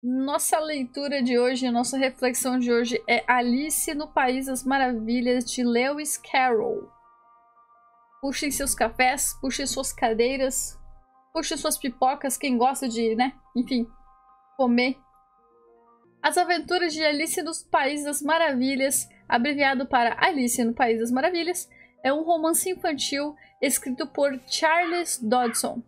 Nossa leitura de hoje, nossa reflexão de hoje é Alice no País das Maravilhas, de Lewis Carroll. Puxem seus cafés, puxem suas cadeiras, puxem suas pipocas, quem gosta de, né, enfim, comer. As Aventuras de Alice no País das Maravilhas, abreviado para Alice no País das Maravilhas, é um romance infantil escrito por Charles Dodson.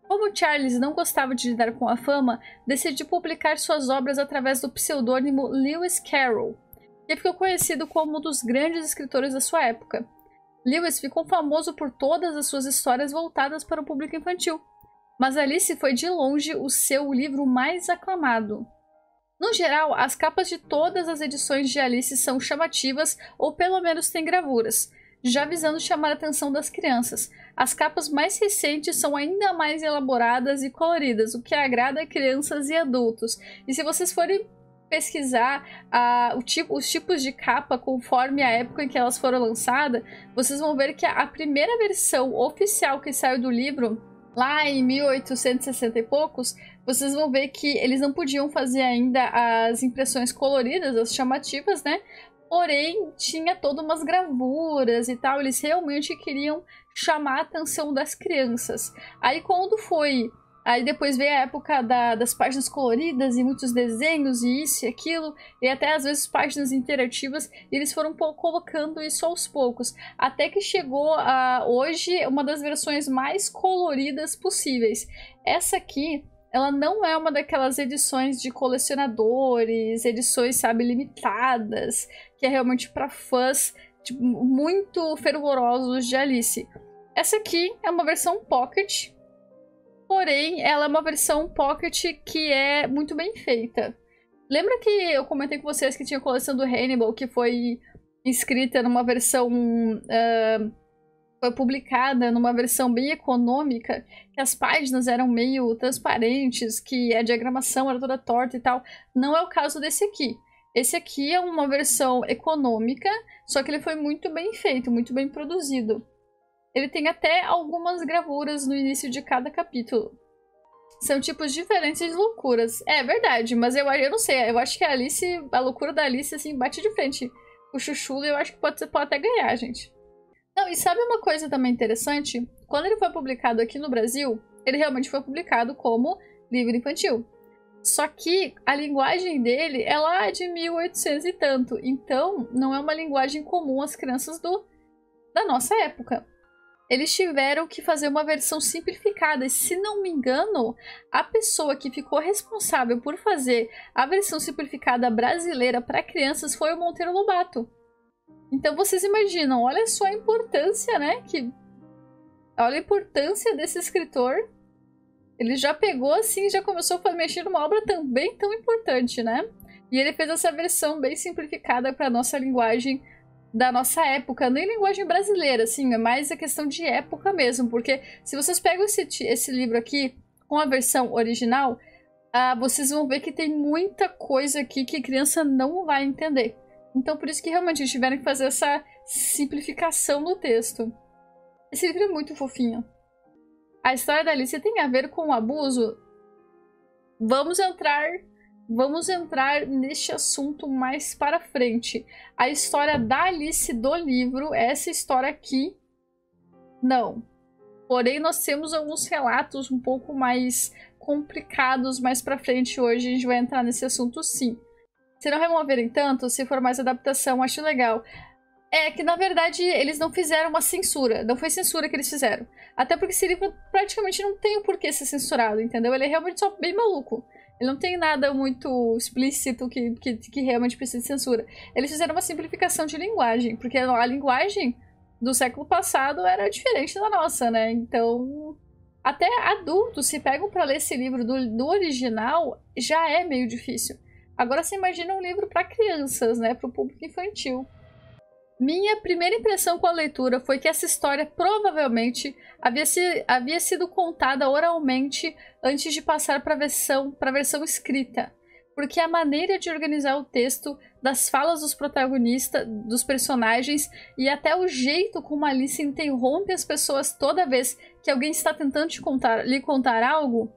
Como Charles não gostava de lidar com a fama, decidiu publicar suas obras através do pseudônimo Lewis Carroll, que ficou conhecido como um dos grandes escritores da sua época. Lewis ficou famoso por todas as suas histórias voltadas para o público infantil, mas Alice foi de longe o seu livro mais aclamado. No geral, as capas de todas as edições de Alice são chamativas ou pelo menos têm gravuras, já visando chamar a atenção das crianças. As capas mais recentes são ainda mais elaboradas e coloridas, o que agrada a crianças e adultos. E se vocês forem pesquisar os tipos de capa conforme a época em que elas foram lançadas, vocês vão ver que a primeira versão oficial que saiu do livro, lá em 1860 e poucos, vocês vão ver que eles não podiam fazer ainda as impressões coloridas, as chamativas, né? Porém, tinha todas umas gravuras e tal, eles realmente queriam chamar a atenção das crianças. Aí quando foi... Aí depois veio a época das páginas coloridas e muitos desenhos e isso e aquilo, e até às vezes páginas interativas, e eles foram colocando isso aos poucos, até que chegou a hoje uma das versões mais coloridas possíveis. Essa aqui, ela não é uma daquelas edições de colecionadores, edições, sabe, limitadas, que é realmente para fãs tipo, muito fervorosos de Alice. Essa aqui é uma versão pocket, porém ela é uma versão pocket que é muito bem feita. Lembra que eu comentei com vocês que tinha a coleção do Hannibal, que foi escrita numa versão... foi publicada numa versão bem econômica, que as páginas eram meio transparentes, que a diagramação era toda torta e tal. Não é o caso desse aqui. Esse aqui é uma versão econômica, só que ele foi muito bem feito, muito bem produzido. Ele tem até algumas gravuras no início de cada capítulo. São tipos diferentes de loucuras. É verdade, mas eu não sei, eu acho que a loucura da Alice, assim, bate de frente. O Chuchu, eu acho que pode até ganhar, gente. Não, e sabe uma coisa também interessante? Quando ele foi publicado aqui no Brasil, ele realmente foi publicado como livro infantil. Só que a linguagem dele é lá de 1800 e tanto, então não é uma linguagem comum às crianças da nossa época. Eles tiveram que fazer uma versão simplificada, e se não me engano, a pessoa que ficou responsável por fazer a versão simplificada brasileira para crianças foi o Monteiro Lobato. Então vocês imaginam, olha só a importância, né? Olha a importância desse escritor. Ele já pegou assim, já começou a mexer numa obra também tão importante, né? E ele fez essa versão bem simplificada para nossa linguagem da nossa época, nem linguagem brasileira, assim, é mais a questão de época mesmo, porque se vocês pegam esse livro aqui com a versão original, vocês vão ver que tem muita coisa aqui que a criança não vai entender. Então, por isso que realmente eles tiveram que fazer essa simplificação no texto. Esse livro é muito fofinho. A história da Alice tem a ver com o abuso? Vamos entrar neste assunto mais para frente. A história da Alice do livro, essa história aqui, não. Porém, nós temos alguns relatos um pouco mais complicados mais para frente hoje. A gente vai entrar nesse assunto sim. Se não removerem tanto, se for mais adaptação, acho legal. É que, na verdade, eles não fizeram uma censura. Não foi censura que eles fizeram. Até porque esse livro praticamente não tem o porquê ser censurado, entendeu? Ele é realmente só bem maluco. Ele não tem nada muito explícito que realmente precisa de censura. Eles fizeram uma simplificação de linguagem, porque a linguagem do século passado era diferente da nossa, né? Então, até adultos, se pegam para ler esse livro do original, já é meio difícil. Agora você imagina um livro para crianças, né? Para o público infantil. Minha primeira impressão com a leitura foi que essa história provavelmente havia sido contada oralmente antes de passar para a versão escrita, porque a maneira de organizar o texto, das falas dos protagonistas, dos personagens e até o jeito como Alice interrompe as pessoas toda vez que alguém está tentando lhe contar algo,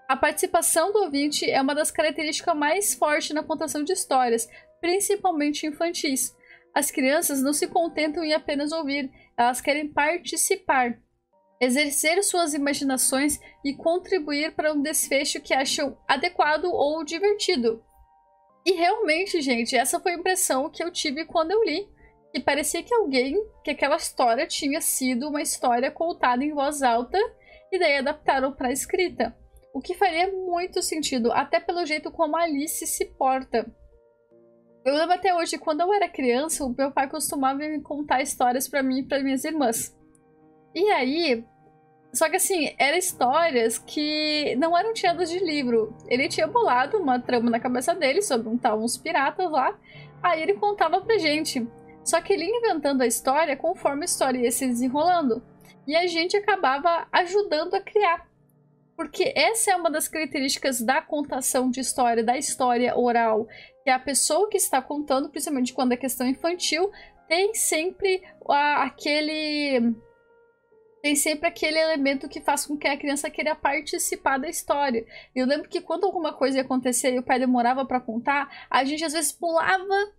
A participação do ouvinte é uma das características mais fortes na contação de histórias, principalmente infantis. As crianças não se contentam em apenas ouvir, elas querem participar, exercer suas imaginações e contribuir para um desfecho que acham adequado ou divertido. E realmente, gente, essa foi a impressão que eu tive quando eu li. Que parecia que aquela história tinha sido uma história contada em voz alta e daí adaptaram para a escrita. O que faria muito sentido, até pelo jeito como a Alice se porta. Eu lembro até hoje, quando eu era criança, o meu pai costumava me contar histórias para mim e para minhas irmãs. E aí, só que assim, eram histórias que não eram tiradas de livro. Ele tinha bolado uma trama na cabeça dele sobre uns piratas lá, aí ele contava pra gente. Só que ele ia inventando a história conforme a história ia se desenrolando. E a gente acabava ajudando a criar. Porque essa é uma das características da contação de história, da história oral. Que a pessoa que está contando, principalmente quando é questão infantil, tem sempre aquele elemento que faz com que a criança queira participar da história. Eu lembro que quando alguma coisa ia acontecer e o pai demorava para contar, a gente às vezes pulava,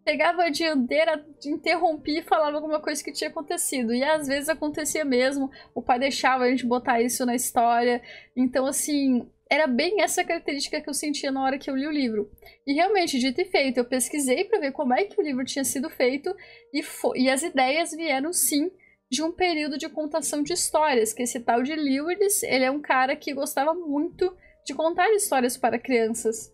pegava a dianteira, interrompia e falava alguma coisa que tinha acontecido. E às vezes acontecia mesmo, o pai deixava a gente botar isso na história. Então, assim, era bem essa característica que eu sentia na hora que eu li o livro. E realmente, dito e feito, eu pesquisei para ver como é que o livro tinha sido feito e as ideias vieram sim de um período de contação de histórias, que esse tal de Lewis, ele é um cara que gostava muito de contar histórias para crianças.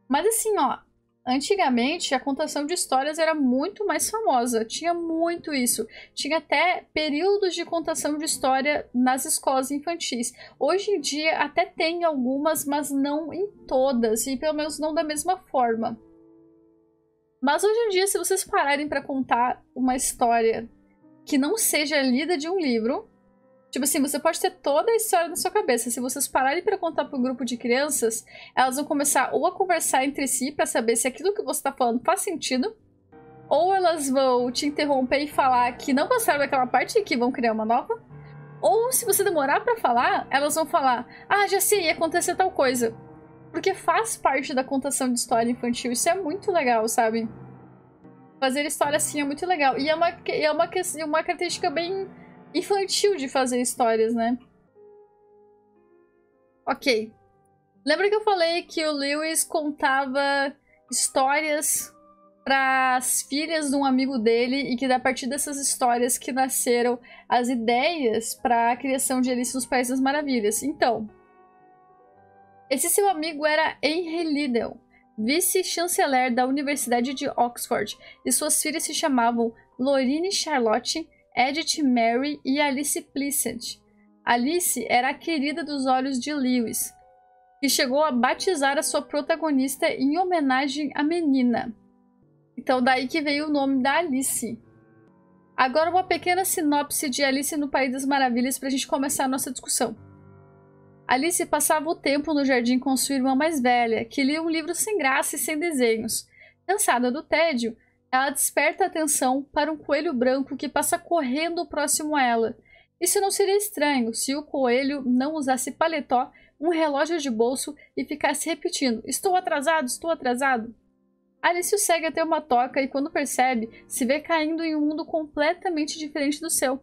Mas assim, ó, antigamente a contação de histórias era muito mais famosa, tinha muito isso. Tinha até períodos de contação de história nas escolas infantis. Hoje em dia até tem algumas, mas não em todas, e pelo menos não da mesma forma. Mas hoje em dia, se vocês pararem para contar uma história que não seja lida de um livro, tipo assim, você pode ter toda a história na sua cabeça. Se vocês pararem para contar para um grupo de crianças, elas vão começar ou a conversar entre si para saber se aquilo que você está falando faz sentido, ou elas vão te interromper e falar que não gostaram daquela parte e que vão criar uma nova, ou se você demorar para falar, elas vão falar: ah, já sei, ia acontecer tal coisa. Porque faz parte da contação de história infantil. Isso é muito legal, sabe? Fazer história assim é muito legal. E é uma característica bem infantil de fazer histórias, né? Ok. Lembra que eu falei que o Lewis contava histórias para as filhas de um amigo dele e que a partir dessas histórias que nasceram as ideias para a criação de Alice nos Países das Maravilhas. Então, esse seu amigo era Henry Liddell, vice-chanceler da Universidade de Oxford, e suas filhas se chamavam Lorine Charlotte, Edith Mary e Alice Pleasant. Alice era a querida dos olhos de Lewis, que chegou a batizar a sua protagonista em homenagem à menina. Então daí que veio o nome da Alice. Agora uma pequena sinopse de Alice no País das Maravilhas para a gente começar a nossa discussão. Alice passava o tempo no jardim com sua irmã mais velha, que lia um livro sem graça e sem desenhos. Cansada do tédio, ela desperta a atenção para um coelho branco que passa correndo próximo a ela. Isso não seria estranho se o coelho não usasse paletó, um relógio de bolso e ficasse repetindo: estou atrasado, estou atrasado. Alice o segue até uma toca e quando percebe, se vê caindo em um mundo completamente diferente do seu.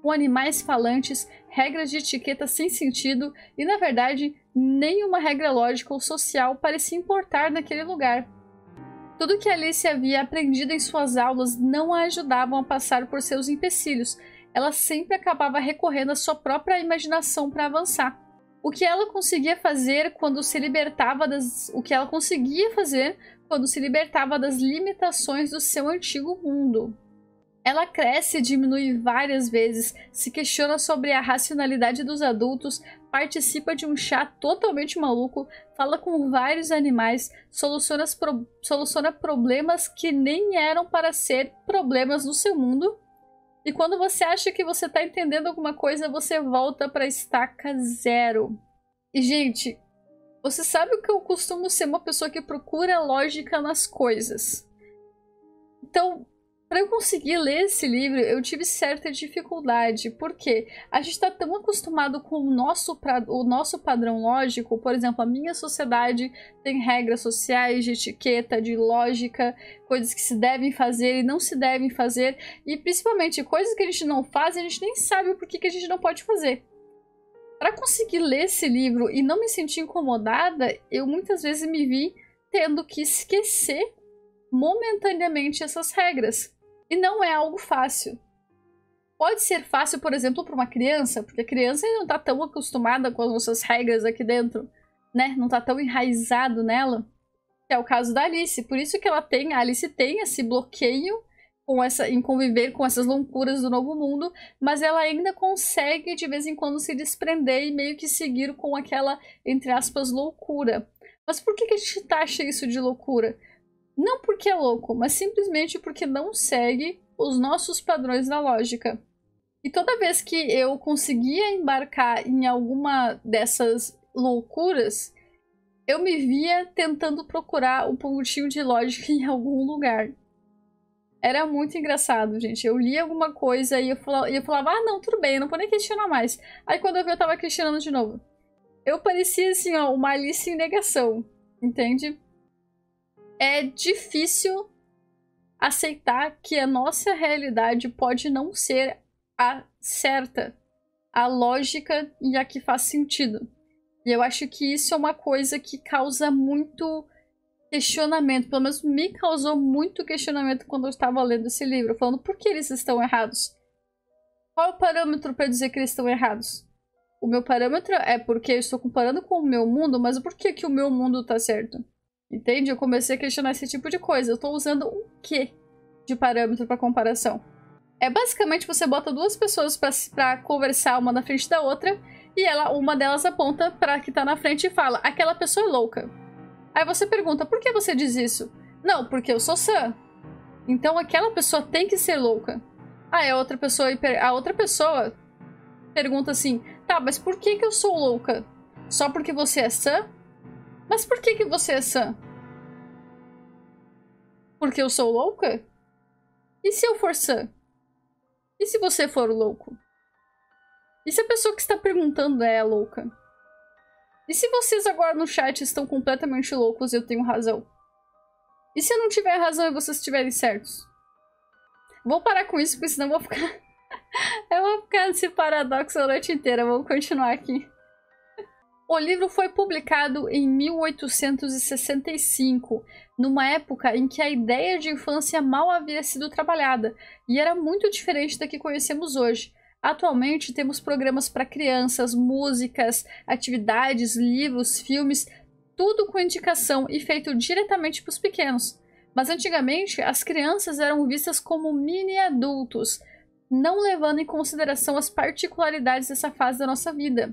Com animais falantes, regras de etiqueta sem sentido e, na verdade, nenhuma regra lógica ou social parecia importar naquele lugar. Tudo que Alice havia aprendido em suas aulas não a ajudavam a passar por seus empecilhos. Ela sempre acabava recorrendo à sua própria imaginação para avançar. O que ela conseguia fazer quando se libertava das limitações do seu antigo mundo. Ela cresce e diminui várias vezes, se questiona sobre a racionalidade dos adultos, participa de um chá totalmente maluco, fala com vários animais, soluciona problemas que nem eram para ser problemas no seu mundo. E quando você acha que você está entendendo alguma coisa, você volta para a estaca zero. E, gente, você sabe que eu costumo ser uma pessoa que procura lógica nas coisas. Então, Para eu conseguir ler esse livro, eu tive certa dificuldade, porque a gente está tão acostumado com o nosso padrão lógico. Por exemplo, a minha sociedade tem regras sociais de etiqueta, de lógica, coisas que se devem fazer e não se devem fazer, e principalmente coisas que a gente não faz e a gente nem sabe o porquê que a gente não pode fazer. Para conseguir ler esse livro e não me sentir incomodada, eu muitas vezes me vi tendo que esquecer momentaneamente essas regras. E não é algo fácil. Pode ser fácil, por exemplo, para uma criança, porque a criança não está tão acostumada com as nossas regras aqui dentro, né? Não está tão enraizado nela, que é o caso da Alice. Por isso que a Alice tem esse bloqueio em conviver com essas loucuras do novo mundo, mas ela ainda consegue de vez em quando se desprender e meio que seguir com aquela, entre aspas, loucura. Mas por que a gente taxa isso de loucura? Não porque é louco, mas simplesmente porque não segue os nossos padrões da lógica. E toda vez que eu conseguia embarcar em alguma dessas loucuras, eu me via tentando procurar um pontinho de lógica em algum lugar. Era muito engraçado, gente. Eu lia alguma coisa e eu falava, ah, não, tudo bem, eu não vou nem questionar mais. Aí quando eu vi, eu tava questionando de novo. Eu parecia, assim, ó, uma Alice em negação, entende? É difícil aceitar que a nossa realidade pode não ser a certa, a lógica e a que faz sentido. E eu acho que isso é uma coisa que causa muito questionamento, pelo menos me causou muito questionamento quando eu estava lendo esse livro, falando por que eles estão errados? Qual é o parâmetro para dizer que eles estão errados? O meu parâmetro é porque eu estou comparando com o meu mundo, mas por que que o meu mundo está certo? Entende? Eu comecei a questionar esse tipo de coisa. Eu tô usando o quê de parâmetro para comparação? É basicamente você bota duas pessoas pra conversar uma na frente da outra e uma delas aponta pra que tá na frente e fala, aquela pessoa é louca. Aí você pergunta, por que você diz isso? Não, porque eu sou sã. Então aquela pessoa tem que ser louca. Aí a outra pessoa pergunta assim, tá, mas por que eu sou louca? Só porque você é sã? Mas por que você é sã? Porque eu sou louca? E se eu for sã? E se você for louco? E se a pessoa que está perguntando é louca? E se vocês agora no chat estão completamente loucos e eu tenho razão? E se eu não tiver razão e vocês estiverem certos? Vou parar com isso, porque senão eu vou ficar... eu vou ficar nesse paradoxo a noite inteira. Vamos continuar aqui. O livro foi publicado em 1865, numa época em que a ideia de infância mal havia sido trabalhada, e era muito diferente da que conhecemos hoje. Atualmente temos programas para crianças, músicas, atividades, livros, filmes, tudo com indicação e feito diretamente para os pequenos. Mas antigamente as crianças eram vistas como mini adultos, não levando em consideração as particularidades dessa fase da nossa vida.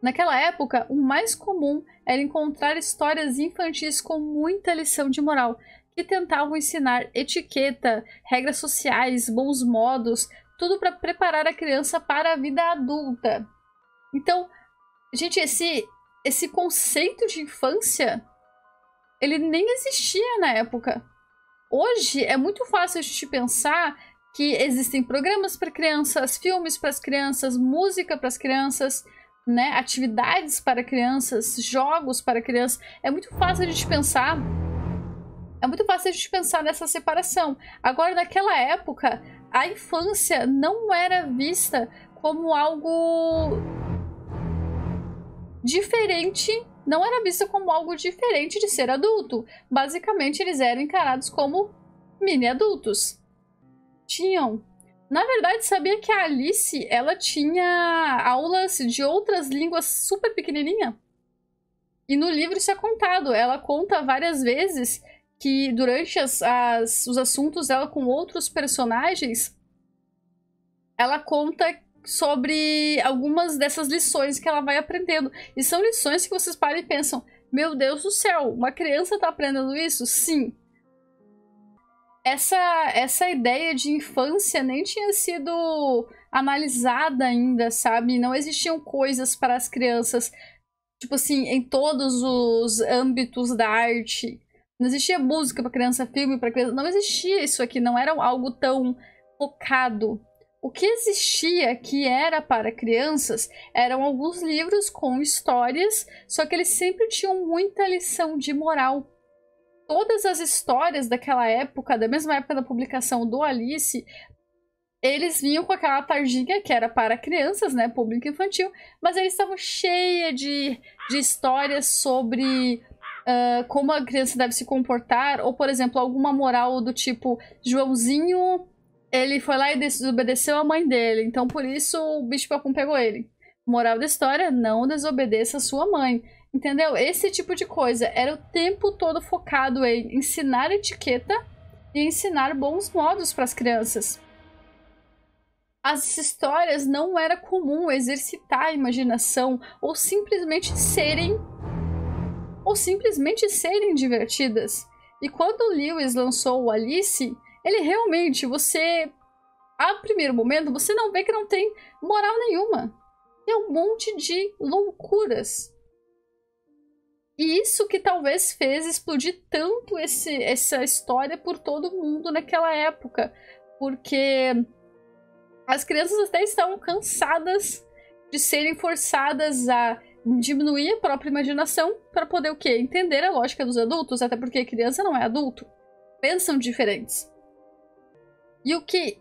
Naquela época, o mais comum era encontrar histórias infantis com muita lição de moral, que tentavam ensinar etiqueta, regras sociais, bons modos, tudo para preparar a criança para a vida adulta. Então, gente, esse conceito de infância, ele nem existia na época. Hoje é muito fácil a gente pensar que existem programas para crianças, filmes para as crianças, música para as crianças, né, atividades para crianças, jogos para crianças. É muito fácil a gente pensar nessa separação. Agora, naquela época, a infância não era vista como algo diferente, não era vista como algo diferente de ser adulto. Basicamente, eles eram encarados como mini adultos. Na verdade, sabia que a Alice, ela tinha aulas de outras línguas super pequenininha? E no livro isso é contado. Ela conta várias vezes que durante os assuntos dela com outros personagens, ela conta sobre algumas dessas lições que ela vai aprendendo. E são lições que vocês param e pensam, meu Deus do céu, uma criança tá aprendendo isso? Sim. Essa ideia de infância nem tinha sido analisada ainda, sabe? Não existiam coisas para as crianças, tipo assim, em todos os âmbitos da arte. Não existia música para criança, filme para criança. Não existia isso aqui. Não era algo tão focado. O que existia que era para crianças eram alguns livros com histórias, só que eles sempre tinham muita lição de moral. Todas as histórias daquela época, da mesma época da publicação do Alice, eles vinham com aquela tarjinha que era para crianças, né, público infantil, mas eles estavam cheios de histórias sobre como a criança deve se comportar, ou, por exemplo, alguma moral do tipo, Joãozinho, ele foi lá e desobedeceu a mãe dele, então por isso o bicho-papão pegou ele. Moral da história, não desobedeça a sua mãe. Entendeu? Esse tipo de coisa era o tempo todo focado em ensinar etiqueta e ensinar bons modos para as crianças. As histórias não era comum exercitar a imaginação ou simplesmente serem divertidas. E quando o Lewis lançou o Alice, ele realmente, a primeiro momento, você não vê que não tem moral nenhuma. Tem um monte de loucuras. E isso que talvez fez explodir tanto essa história por todo mundo naquela época. Porque as crianças até estavam cansadas de serem forçadas a diminuir a própria imaginação para poder o quê? Entender a lógica dos adultos, até porque criança não é adulto. Pensam diferentes.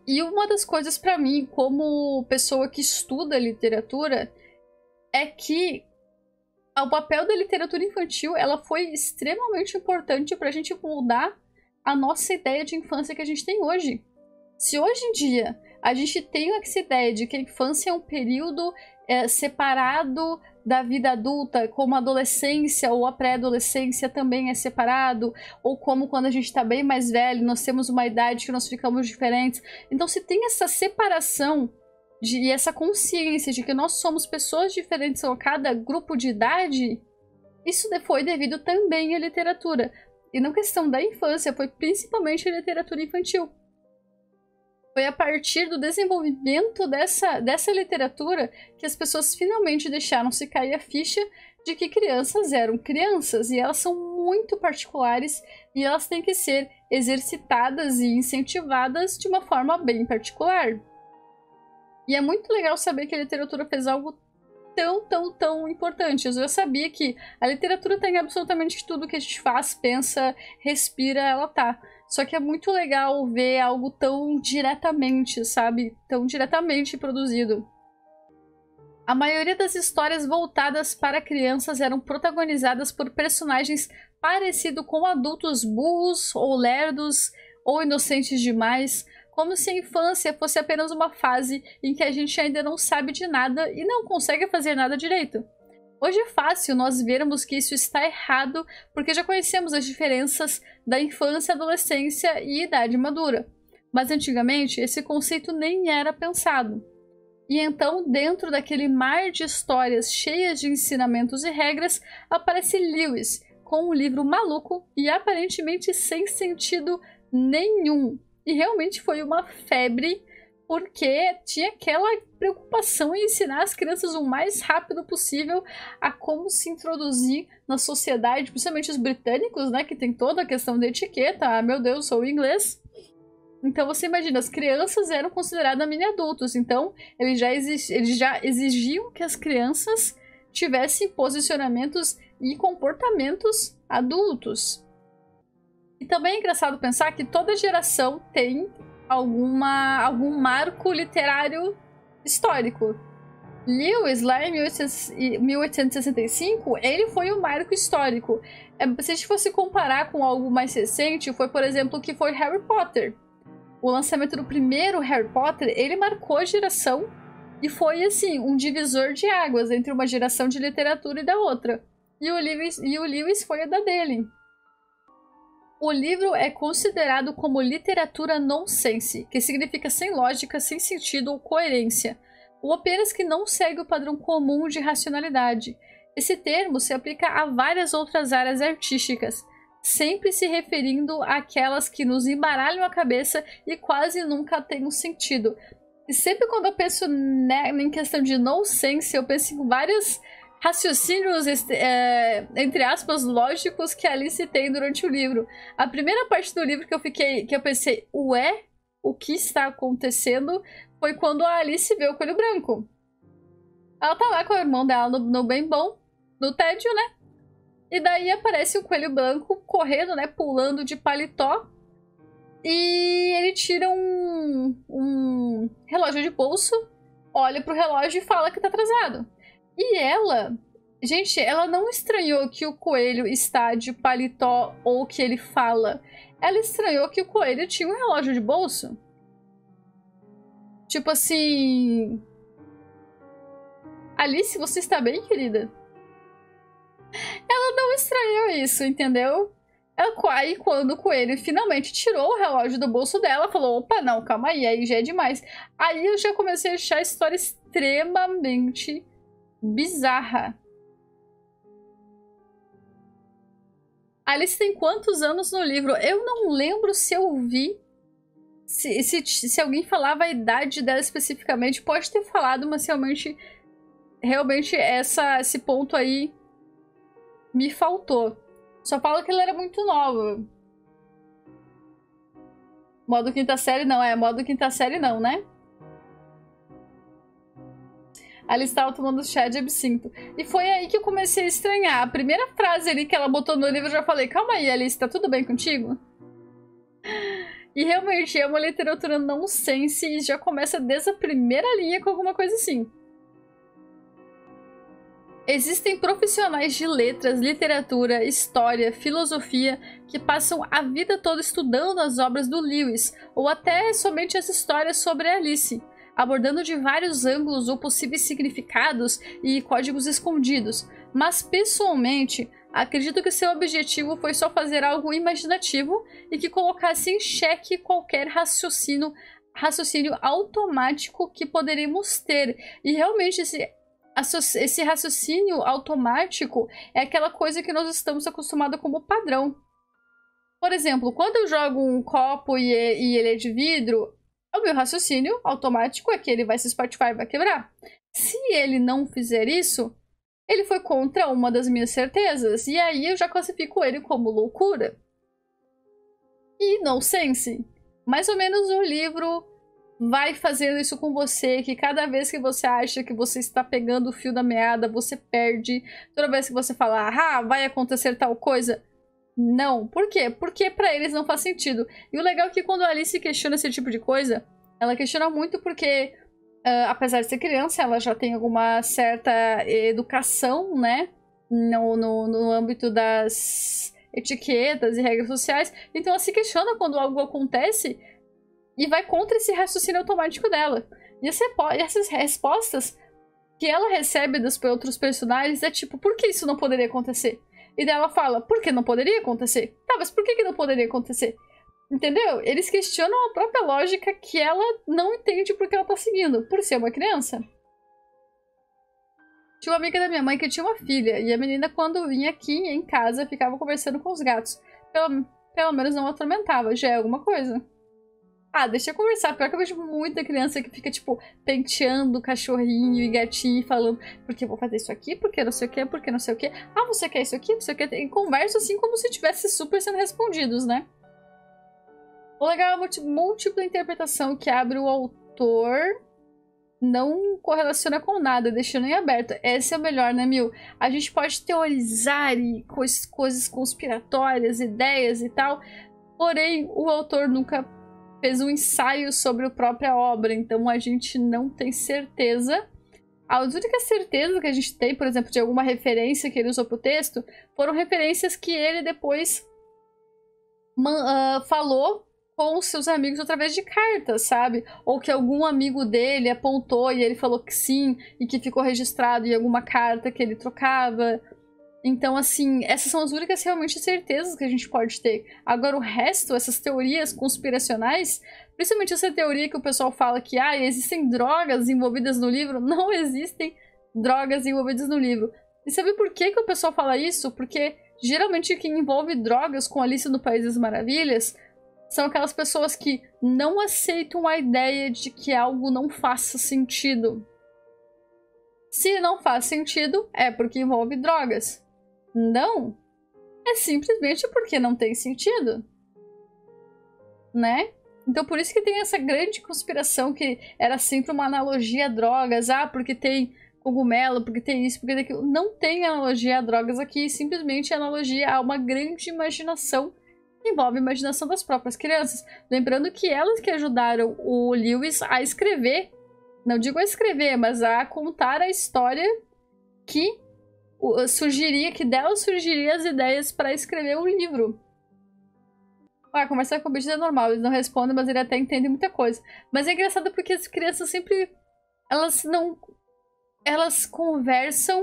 E uma das coisas para mim, como pessoa que estuda literatura, é que o papel da literatura infantil, ela foi extremamente importante para a gente moldar a nossa ideia de infância que a gente tem hoje. Se hoje em dia a gente tem essa ideia de que a infância é um período separado da vida adulta, como a adolescência ou a pré-adolescência também é separado, ou como quando a gente está bem mais velho, nós temos uma idade que nós ficamos diferentes. Então, se tem essa separação e essa consciência de que nós somos pessoas diferentes a cada grupo de idade, isso foi devido também à literatura. E não questão da infância, foi principalmente a literatura infantil. Foi a partir do desenvolvimento dessa literatura que as pessoas finalmente deixaram-se cair a ficha de que crianças eram crianças e elas são muito particulares e elas têm que ser exercitadas e incentivadas de uma forma bem particular. E é muito legal saber que a literatura fez algo tão importante. Eu já sabia que a literatura tem absolutamente tudo que a gente faz, pensa, respira, ela tá. Só que é muito legal ver algo tão diretamente, sabe? Tão diretamente produzido. A maioria das histórias voltadas para crianças eram protagonizadas por personagens parecidos com adultos burros, ou lerdos, ou inocentes demais, como se a infância fosse apenas uma fase em que a gente ainda não sabe de nada e não consegue fazer nada direito. Hoje é fácil nós vermos que isso está errado porque já conhecemos as diferenças da infância, adolescência e idade madura. Mas antigamente esse conceito nem era pensado. E então, dentro daquele mar de histórias cheias de ensinamentos e regras, aparece Lewis com um livro maluco e aparentemente sem sentido nenhum. E realmente foi uma febre, porque tinha aquela preocupação em ensinar as crianças o mais rápido possível a como se introduzir na sociedade, principalmente os britânicos, né, que tem toda a questão da etiqueta. Ah, meu Deus, sou inglês. Então você imagina, as crianças eram consideradas mini adultos, então eles já exigiam que as crianças tivessem posicionamentos e comportamentos adultos. E também é engraçado pensar que toda geração tem algum marco literário histórico. Lewis, lá em 1865, ele foi um marco histórico. Se a gente fosse comparar com algo mais recente, foi, por exemplo, o que foi Harry Potter. O lançamento do primeiro Harry Potter, ele marcou a geração e foi, assim, um divisor de águas entre uma geração de literatura e da outra. E o Lewis foi a da dele. O livro é considerado como literatura nonsense, que significa sem lógica, sem sentido ou coerência, ou apenas que não segue o padrão comum de racionalidade. Esse termo se aplica a várias outras áreas artísticas, sempre se referindo àquelas que nos embaralham a cabeça e quase nunca têm um sentido. E sempre quando eu penso em questão de nonsense, eu penso em várias raciocínios, entre aspas, lógicos que Alice tem durante o livro. A primeira parte do livro que eu pensei, ué, o que está acontecendo, foi quando a Alice vê o Coelho Branco. Ela tá lá com o irmão dela no bem bom, no tédio, né? E daí aparece o Coelho Branco correndo, né, pulando de paletó. E ele tira um relógio de bolso, olha pro relógio e fala que tá atrasado. E ela, gente, ela não estranhou que o coelho está de paletó ou que ele fala. Ela estranhou que o coelho tinha um relógio de bolso. Tipo assim... Alice, você está bem, querida? Ela não estranhou isso, entendeu? Aí quando o coelho finalmente tirou o relógio do bolso dela, falou, opa, não, calma aí já é demais. Aí eu já comecei a achar a história extremamente bizarra. Alice tem quantos anos no livro? Eu não lembro se eu vi, se alguém falava a idade dela especificamente. Pode ter falado, mas realmente esse ponto aí me faltou. Só fala que ela era muito nova. Modo quinta série não, modo quinta série não, né? Alice estava tomando chá de absinto. E foi aí que eu comecei a estranhar. A primeira frase ali que ela botou no livro, eu já falei, calma aí, Alice, tá tudo bem contigo? E realmente é uma literatura nonsense e já começa desde a primeira linha com alguma coisa assim. Existem profissionais de letras, literatura, história, filosofia que passam a vida toda estudando as obras do Lewis, ou até somente as histórias sobre Alice, abordando de vários ângulos ou possíveis significados e códigos escondidos. Mas, pessoalmente, acredito que seu objetivo foi só fazer algo imaginativo e que colocasse em xeque qualquer raciocínio automático que poderíamos ter. E realmente esse raciocínio automático é aquela coisa que nós estamos acostumados como padrão. Por exemplo, quando eu jogo um copo e ele é de vidro, o meu raciocínio automático é que ele vai se espatifar e vai quebrar. Se ele não fizer isso, ele foi contra uma das minhas certezas. E aí eu já classifico ele como loucura. E nonsense. Mais ou menos o livro vai fazendo isso com você, que cada vez que você acha que você está pegando o fio da meada, você perde. Toda vez que você fala, vai acontecer tal coisa, não. Por quê? Porque pra eles não faz sentido. E o legal é que quando a Alice questiona esse tipo de coisa, ela questiona muito porque, apesar de ser criança, ela já tem alguma certa educação, né? No âmbito das etiquetas e regras sociais. Então ela se questiona quando algo acontece e vai contra esse raciocínio automático dela. E essas respostas que ela recebe dos outros personagens é tipo, por que isso não poderia acontecer? E daí ela fala, por que não poderia acontecer? Tá, mas por que não poderia acontecer? Entendeu? Eles questionam a própria lógica que ela não entende porque ela tá seguindo, por ser uma criança. Tinha uma amiga da minha mãe que tinha uma filha, e a menina, quando vinha aqui em casa, ficava conversando com os gatos. Pelo menos não atormentava, já é alguma coisa. Deixa eu conversar. Pior que eu vejo muita criança que fica, tipo, penteando o cachorrinho e gatinho, falando, porque eu vou fazer isso aqui, porque não sei o que, porque não sei o que. Você quer isso aqui, você quer... E conversa assim como se tivesse super sendo respondidos, né? O legal é a múltipla interpretação que abre o autor, não correlaciona com nada, deixando em aberto. Esse é o melhor, né, Mil? A gente pode teorizar e coisas conspiratórias, ideias e tal, porém, o autor nunca fez um ensaio sobre a própria obra, então a gente não tem certeza. As únicas certezas que a gente tem, por exemplo, de alguma referência que ele usou pro texto, foram referências que ele depois falou com os seus amigos através de cartas, sabe? Ou que algum amigo dele apontou e ele falou que sim, e que ficou registrado em alguma carta que ele trocava. Então, assim, essas são as únicas realmente certezas que a gente pode ter. Agora, o resto, essas teorias conspiracionais, principalmente essa teoria que o pessoal fala que existem drogas envolvidas no livro, não existem drogas envolvidas no livro. E sabe por que o pessoal fala isso? Porque geralmente quem envolve drogas com Alice no País das Maravilhas são aquelas pessoas que não aceitam a ideia de que algo não faça sentido. Se não faz sentido, é porque envolve drogas. Não. É simplesmente porque não tem sentido. Né? Então por isso que tem essa grande conspiração que era sempre uma analogia a drogas. Ah, porque tem cogumelo, porque tem isso, porque tem aquilo. Não tem analogia a drogas aqui, simplesmente analogia a uma grande imaginação que envolve a imaginação das próprias crianças. Lembrando que elas que ajudaram o Lewis a escrever, não digo a escrever, mas a contar a história que surgiria, que dela surgiria as ideias para escrever o livro. Conversar com o bicho é normal, eles não respondem, mas ele até entende muita coisa. Mas é engraçado porque as crianças sempre, elas conversam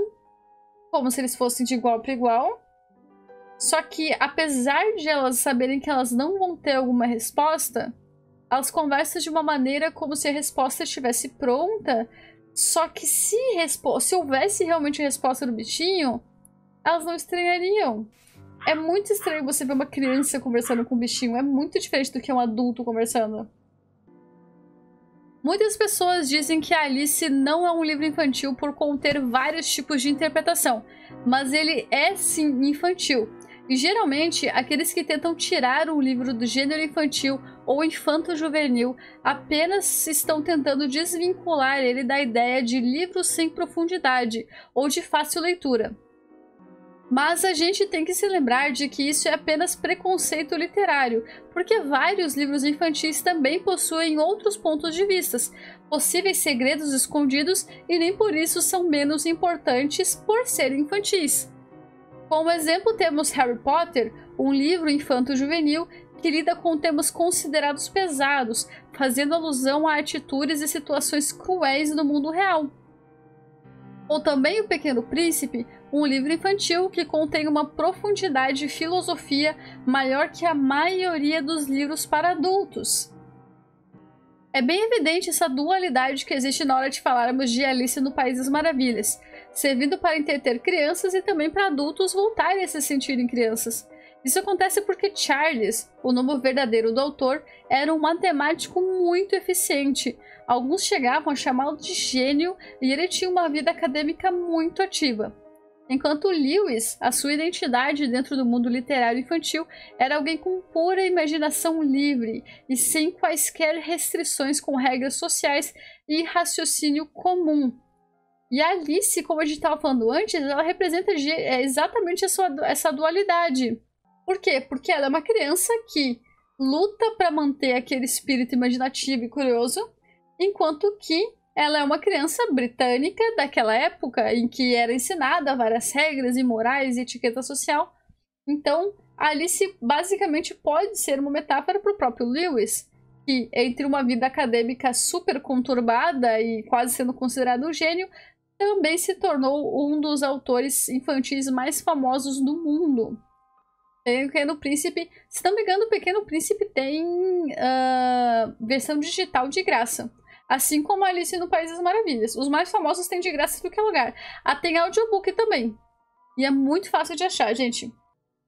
como se eles fossem de igual para igual. Só que, apesar de elas saberem que elas não vão ter alguma resposta, elas conversam de uma maneira como se a resposta estivesse pronta. Só que se houvesse realmente a resposta do bichinho, elas não estranhariam. É muito estranho você ver uma criança conversando com um bichinho. É muito diferente do que um adulto conversando. Muitas pessoas dizem que Alice não é um livro infantil por conter vários tipos de interpretação, mas ele é sim infantil. E geralmente, aqueles que tentam tirar um livro do gênero infantil ou infanto-juvenil apenas estão tentando desvincular ele da ideia de livro sem profundidade ou de fácil leitura. Mas a gente tem que se lembrar de que isso é apenas preconceito literário, porque vários livros infantis também possuem outros pontos de vista, possíveis segredos escondidos e nem por isso são menos importantes por serem infantis. Como exemplo temos Harry Potter, um livro infanto-juvenil que lida com temas considerados pesados, fazendo alusão a atitudes e situações cruéis no mundo real. Ou também O Pequeno Príncipe, um livro infantil que contém uma profundidade de filosofia maior que a maioria dos livros para adultos. É bem evidente essa dualidade que existe na hora de falarmos de Alice no País das Maravilhas, servindo para entreter crianças e também para adultos voltarem a se sentirem crianças. Isso acontece porque Charles, o nome verdadeiro do autor, era um matemático muito eficiente. Alguns chegavam a chamá-lo de gênio e ele tinha uma vida acadêmica muito ativa. Enquanto Lewis, a sua identidade dentro do mundo literário infantil era alguém com pura imaginação livre e sem quaisquer restrições com regras sociais e raciocínio comum. E a Alice, como a gente estava falando antes, ela representa exatamente essa dualidade. Por quê? Porque ela é uma criança que luta para manter aquele espírito imaginativo e curioso, enquanto que ela é uma criança britânica daquela época em que era ensinada várias regras e morais e etiqueta social. Então, a Alice basicamente pode ser uma metáfora para o próprio Lewis, que entre uma vida acadêmica super conturbada e quase sendo considerado um gênio, também se tornou um dos autores infantis mais famosos do mundo. O Pequeno Príncipe, se não me engano, o Pequeno Príncipe tem versão digital de graça. Assim como Alice no País das Maravilhas. Os mais famosos têm de graça em qualquer lugar. Tem audiobook também. E é muito fácil de achar, gente.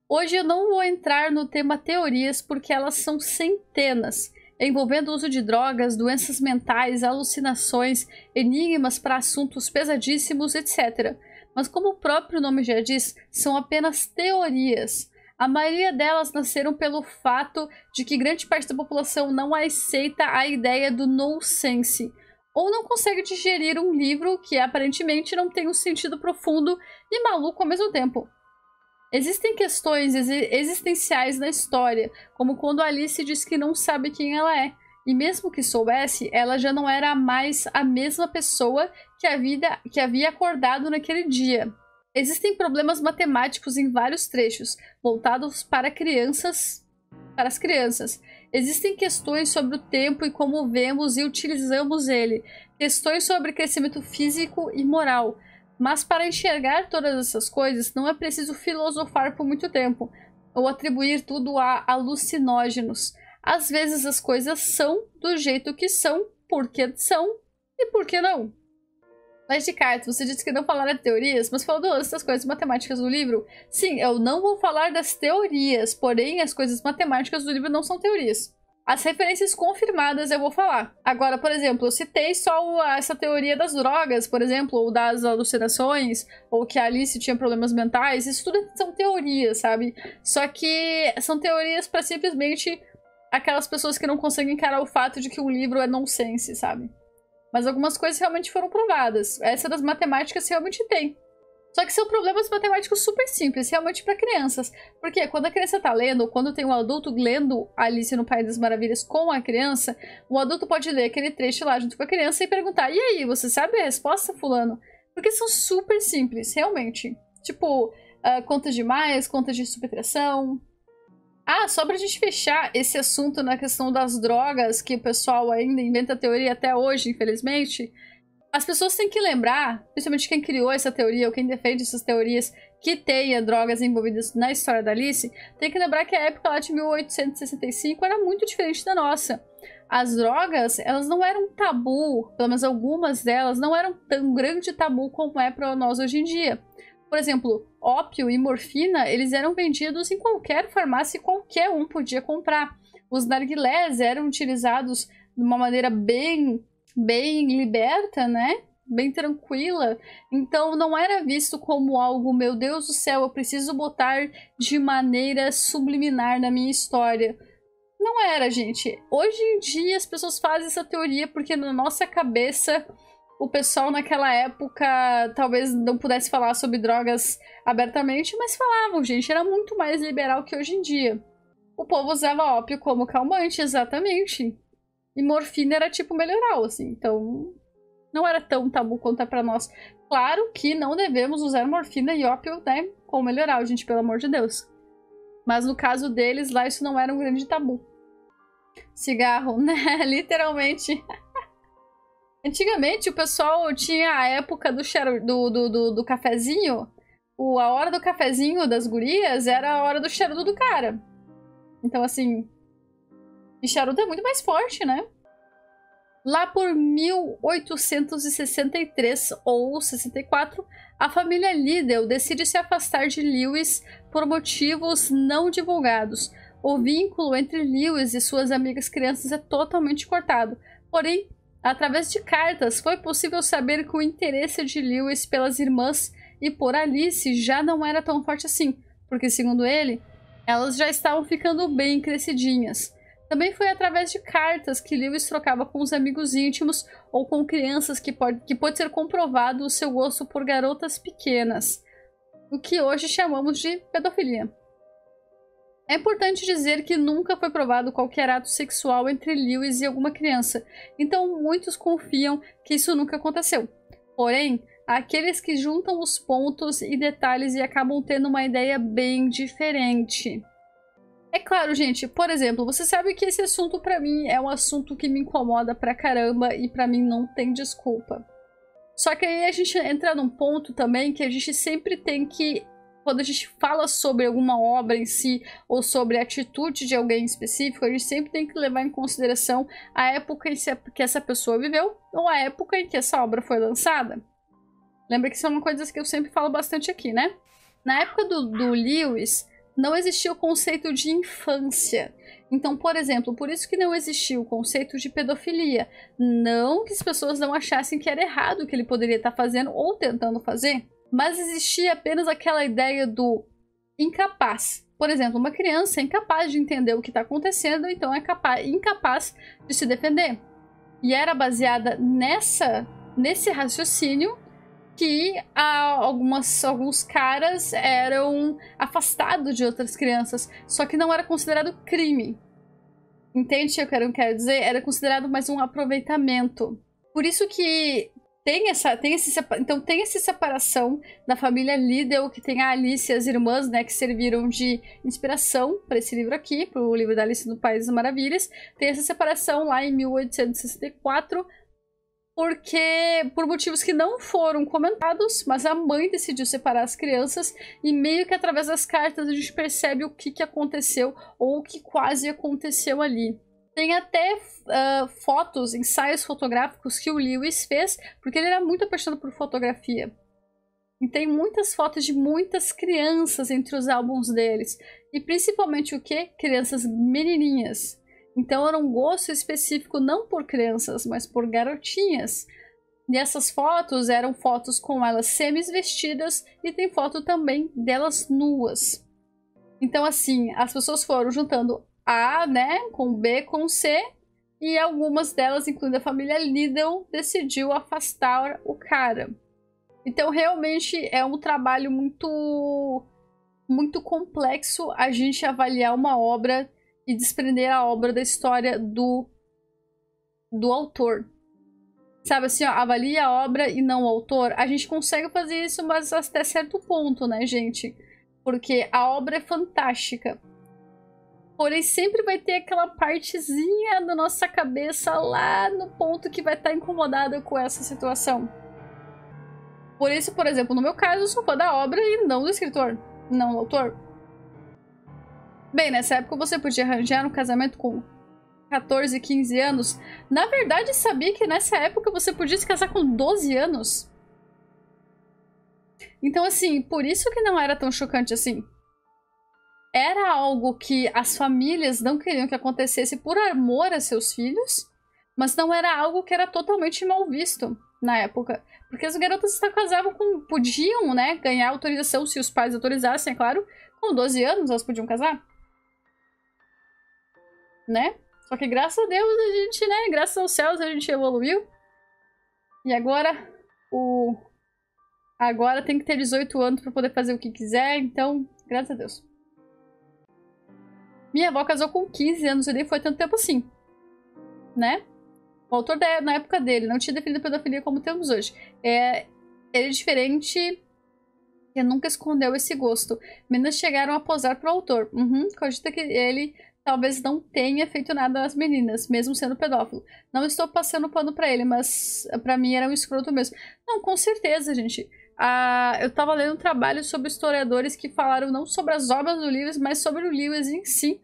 Hoje eu não vou entrar no tema teorias, porque elas são centenas, envolvendo o uso de drogas, doenças mentais, alucinações, enigmas para assuntos pesadíssimos, etc. Mas como o próprio nome já diz, são apenas teorias. A maioria delas nasceram pelo fato de que grande parte da população não aceita a ideia do nonsense, ou não consegue digerir um livro que aparentemente não tem um sentido profundo e maluco ao mesmo tempo. Existem questões existenciais na história, como quando Alice diz que não sabe quem ela é, e mesmo que soubesse, ela já não era mais a mesma pessoa que havia acordado naquele dia. Existem problemas matemáticos em vários trechos, voltados para as crianças. Existem questões sobre o tempo e como vemos e utilizamos ele, questões sobre crescimento físico e moral. Mas para enxergar todas essas coisas, não é preciso filosofar por muito tempo, ou atribuir tudo a alucinógenos. Às vezes as coisas são do jeito que são, porque são e por que não. Lady Carter, você disse que não falar de teorias, mas falou das coisas matemáticas do livro. Sim, eu não vou falar das teorias, porém as coisas matemáticas do livro não são teorias. As referências confirmadas eu vou falar. Agora, por exemplo, eu citei só essa teoria das drogas, por exemplo, ou das alucinações, ou que a Alice tinha problemas mentais. Isso tudo são teorias, sabe? Só que são teorias para simplesmente aquelas pessoas que não conseguem encarar o fato de que um livro é nonsense, sabe? Mas algumas coisas realmente foram provadas. Essa das matemáticas realmente tem. Só que são problemas matemáticos super simples, realmente para crianças. Porque quando a criança tá lendo, ou quando tem um adulto lendo Alice no País das Maravilhas com a criança, o adulto pode ler aquele trecho lá junto com a criança e perguntar: e aí, você sabe a resposta, fulano? Porque são super simples, realmente. Tipo, contas de mais, contas de subtração. Ah, só pra gente fechar esse assunto na questão das drogas, que o pessoal ainda inventa teoria até hoje, infelizmente. As pessoas têm que lembrar, principalmente quem criou essa teoria ou quem defende essas teorias, que tenha drogas envolvidas na história da Alice, tem que lembrar que a época lá de 1865 era muito diferente da nossa. As drogas, elas não eram tabu, pelo menos algumas delas, não eram tão grande tabu como é para nós hoje em dia. Por exemplo, ópio e morfina, eles eram vendidos em qualquer farmácia e qualquer um podia comprar. Os narguilés eram utilizados de uma maneira bem liberta, né? Bem tranquila. Então não era visto como algo, meu Deus do céu, eu preciso botar de maneira subliminar na minha história. Não era, gente. Hoje em dia as pessoas fazem essa teoria porque na nossa cabeça o pessoal naquela época talvez não pudesse falar sobre drogas abertamente, mas falavam, gente. Era muito mais liberal que hoje em dia. O povo usava ópio como calmante, exatamente. E morfina era tipo melhoral, assim. Então, não era tão tabu quanto é pra nós. Claro que não devemos usar morfina e ópio, né? Como melhoral, gente, pelo amor de Deus. Mas no caso deles, lá isso não era um grande tabu. Cigarro, né? Literalmente. Antigamente, o pessoal tinha a época do cafezinho. A hora do cafezinho das gurias era a hora do charuto do cara. Então, assim... E charuto é muito mais forte, né? Lá por 1863 ou 64, a família Liddell decide se afastar de Lewis por motivos não divulgados. O vínculo entre Lewis e suas amigas crianças é totalmente cortado. Porém, através de cartas, foi possível saber que o interesse de Lewis pelas irmãs e por Alice já não era tão forte assim, porque, segundo ele, elas já estavam ficando bem crescidinhas. Também foi através de cartas que Lewis trocava com os amigos íntimos ou com crianças que pode ser comprovado o seu gosto por garotas pequenas, o que hoje chamamos de pedofilia. É importante dizer que nunca foi provado qualquer ato sexual entre Lewis e alguma criança, então muitos confiam que isso nunca aconteceu. Porém, há aqueles que juntam os pontos e detalhes e acabam tendo uma ideia bem diferente. É claro, gente, por exemplo, você sabe que esse assunto pra mim é um assunto que me incomoda pra caramba e pra mim não tem desculpa. Só que aí a gente entra num ponto também que a gente sempre tem que, quando a gente fala sobre alguma obra em si ou sobre a atitude de alguém específico, a gente sempre tem que levar em consideração a época em que essa pessoa viveu ou a época em que essa obra foi lançada. Lembra que isso é uma coisa que eu sempre falo bastante aqui, né? Na época do Lewis, não existia o conceito de infância. Então, por exemplo, por isso que não existia o conceito de pedofilia. Não que as pessoas não achassem que era errado o que ele poderia estar fazendo ou tentando fazer, mas existia apenas aquela ideia do incapaz. Por exemplo, uma criança é incapaz de entender o que está acontecendo, então é incapaz de se defender. E era baseada nesse raciocínio que alguns caras eram afastados de outras crianças, só que não era considerado crime. Entende o que eu quero dizer? Era considerado mais um aproveitamento. Por isso que tem essa separação da família Liddell, que tem a Alice e as irmãs, né, que serviram de inspiração para esse livro aqui, para o livro da Alice no País das Maravilhas. Tem essa separação lá em 1864, porque por motivos que não foram comentados, mas a mãe decidiu separar as crianças e meio que através das cartas a gente percebe o que aconteceu ou o que quase aconteceu ali. Tem até fotos, ensaios fotográficos que o Lewis fez, porque ele era muito apaixonado por fotografia. E tem muitas fotos de muitas crianças entre os álbuns deles. E principalmente o quê? Crianças menininhas. Então era um gosto específico não por crianças, mas por garotinhas. E essas fotos eram fotos com elas semi-vestidas e tem foto também delas nuas. Então, assim, as pessoas foram juntando A, né, com B, com C, e algumas delas, incluindo a família Liddell, decidiu afastar o cara. Então, realmente é um trabalho muito complexo a gente avaliar uma obra e desprender a obra da história do autor. Sabe assim, ó, avalia a obra e não o autor. A gente consegue fazer isso, mas até certo ponto, né, gente? Porque a obra é fantástica. Porém, sempre vai ter aquela partezinha da nossa cabeça lá no ponto que vai estar incomodada com essa situação. Por isso, por exemplo, no meu caso, eu sou fã da obra e não do escritor, não do autor. Bem, nessa época você podia arranjar um casamento com 14, 15 anos. Na verdade, sabia que nessa época você podia se casar com 12 anos? Então, assim, por isso que não era tão chocante assim. Era algo que as famílias não queriam que acontecesse por amor a seus filhos, mas não era algo que era totalmente mal visto na época. Porque as garotas se casavam com... podiam, né, ganhar autorização, se os pais autorizassem, é claro. Com 12 anos elas podiam casar. Né? Só que graças a Deus a gente, né, graças aos céus a gente evoluiu. E agora agora tem que ter 18 anos pra poder fazer o que quiser, então, graças a Deus. Minha avó casou com 15 anos e nem foi tanto tempo assim, né? O autor, na época dele, não tinha definido a pedofilia como temos hoje. Ele é diferente e nunca escondeu esse gosto. Meninas chegaram a posar pro autor. Cogita que ele talvez não tenha feito nada às meninas, mesmo sendo pedófilo. Não estou passando pano pra ele, mas pra mim era um escroto mesmo. Não, com certeza, gente. Eu tava lendo um trabalho sobre historiadores que falaram não sobre as obras do Lewis, mas sobre o Lewis em si.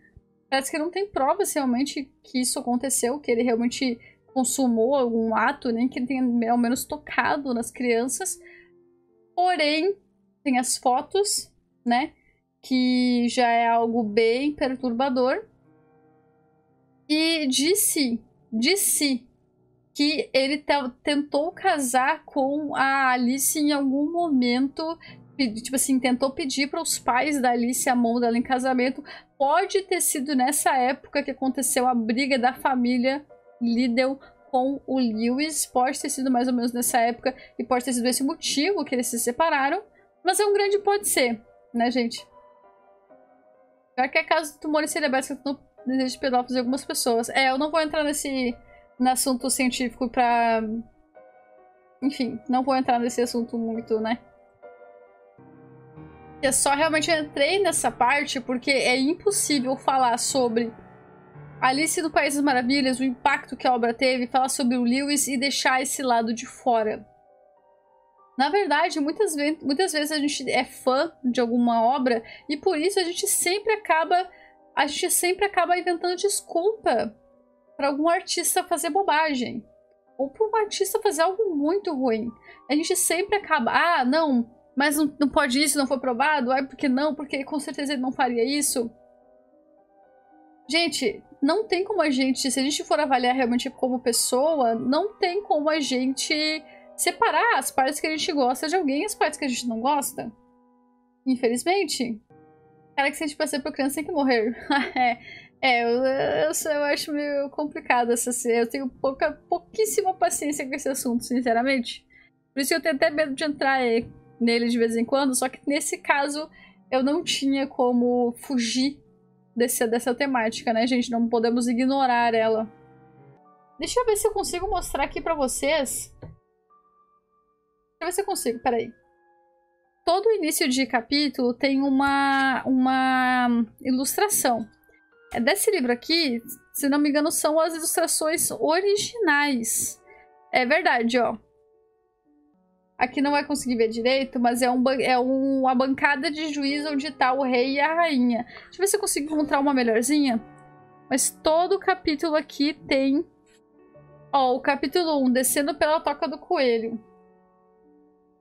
Parece que não tem provas realmente que isso aconteceu, que ele realmente consumou algum ato, nem que ele tenha ao menos tocado nas crianças. Porém, tem as fotos, né? Que já é algo bem perturbador. E disse que ele tentou casar com a Alice em algum momento, tipo assim, tentou pedir para os pais da Alice a mão dela em casamento. Pode ter sido nessa época que aconteceu a briga da família Liddell com o Lewis, pode ter sido mais ou menos nessa época e pode ter sido esse motivo que eles se separaram, mas é um grande pode ser, né, gente? Pior que é caso de tumores cerebrais que no desejo de pedófilos de algumas pessoas. Eu não vou entrar no assunto científico pra... Enfim, não vou entrar nesse assunto muito, né? Eu só realmente entrei nessa parte porque é impossível falar sobre Alice no País das Maravilhas, o impacto que a obra teve, falar sobre o Lewis e deixar esse lado de fora. Na verdade, muitas vezes a gente é fã de alguma obra e por isso a gente sempre acaba inventando desculpa para algum artista fazer bobagem ou para um artista fazer algo muito ruim. A gente sempre acaba, não, mas não pode isso, não foi provado, porque não, porque com certeza ele não faria isso. Gente, não tem como a gente, se a gente for avaliar realmente como pessoa, não tem como a gente separar as partes que a gente gosta de alguém e as partes que a gente não gosta. Infelizmente. Cara que sente prazer por criança tem que morrer. Eu acho meio complicado essa cena. Eu tenho pouquíssima paciência com esse assunto, sinceramente. Por isso eu tenho até medo de entrar nele de vez em quando, só que nesse caso eu não tinha como fugir dessa temática, né, gente? Não podemos ignorar ela. Deixa eu ver se eu consigo mostrar aqui pra vocês. Deixa eu ver se eu consigo, peraí. Todo início de capítulo tem uma ilustração. Desse livro aqui, se não me engano, são as ilustrações originais. É verdade, ó. Aqui não vai conseguir ver direito, mas é uma bancada de juiz onde tá o rei e a rainha. Deixa eu ver se eu consigo encontrar uma melhorzinha. Mas todo o capítulo aqui tem... Ó, o capítulo 1, descendo pela toca do coelho.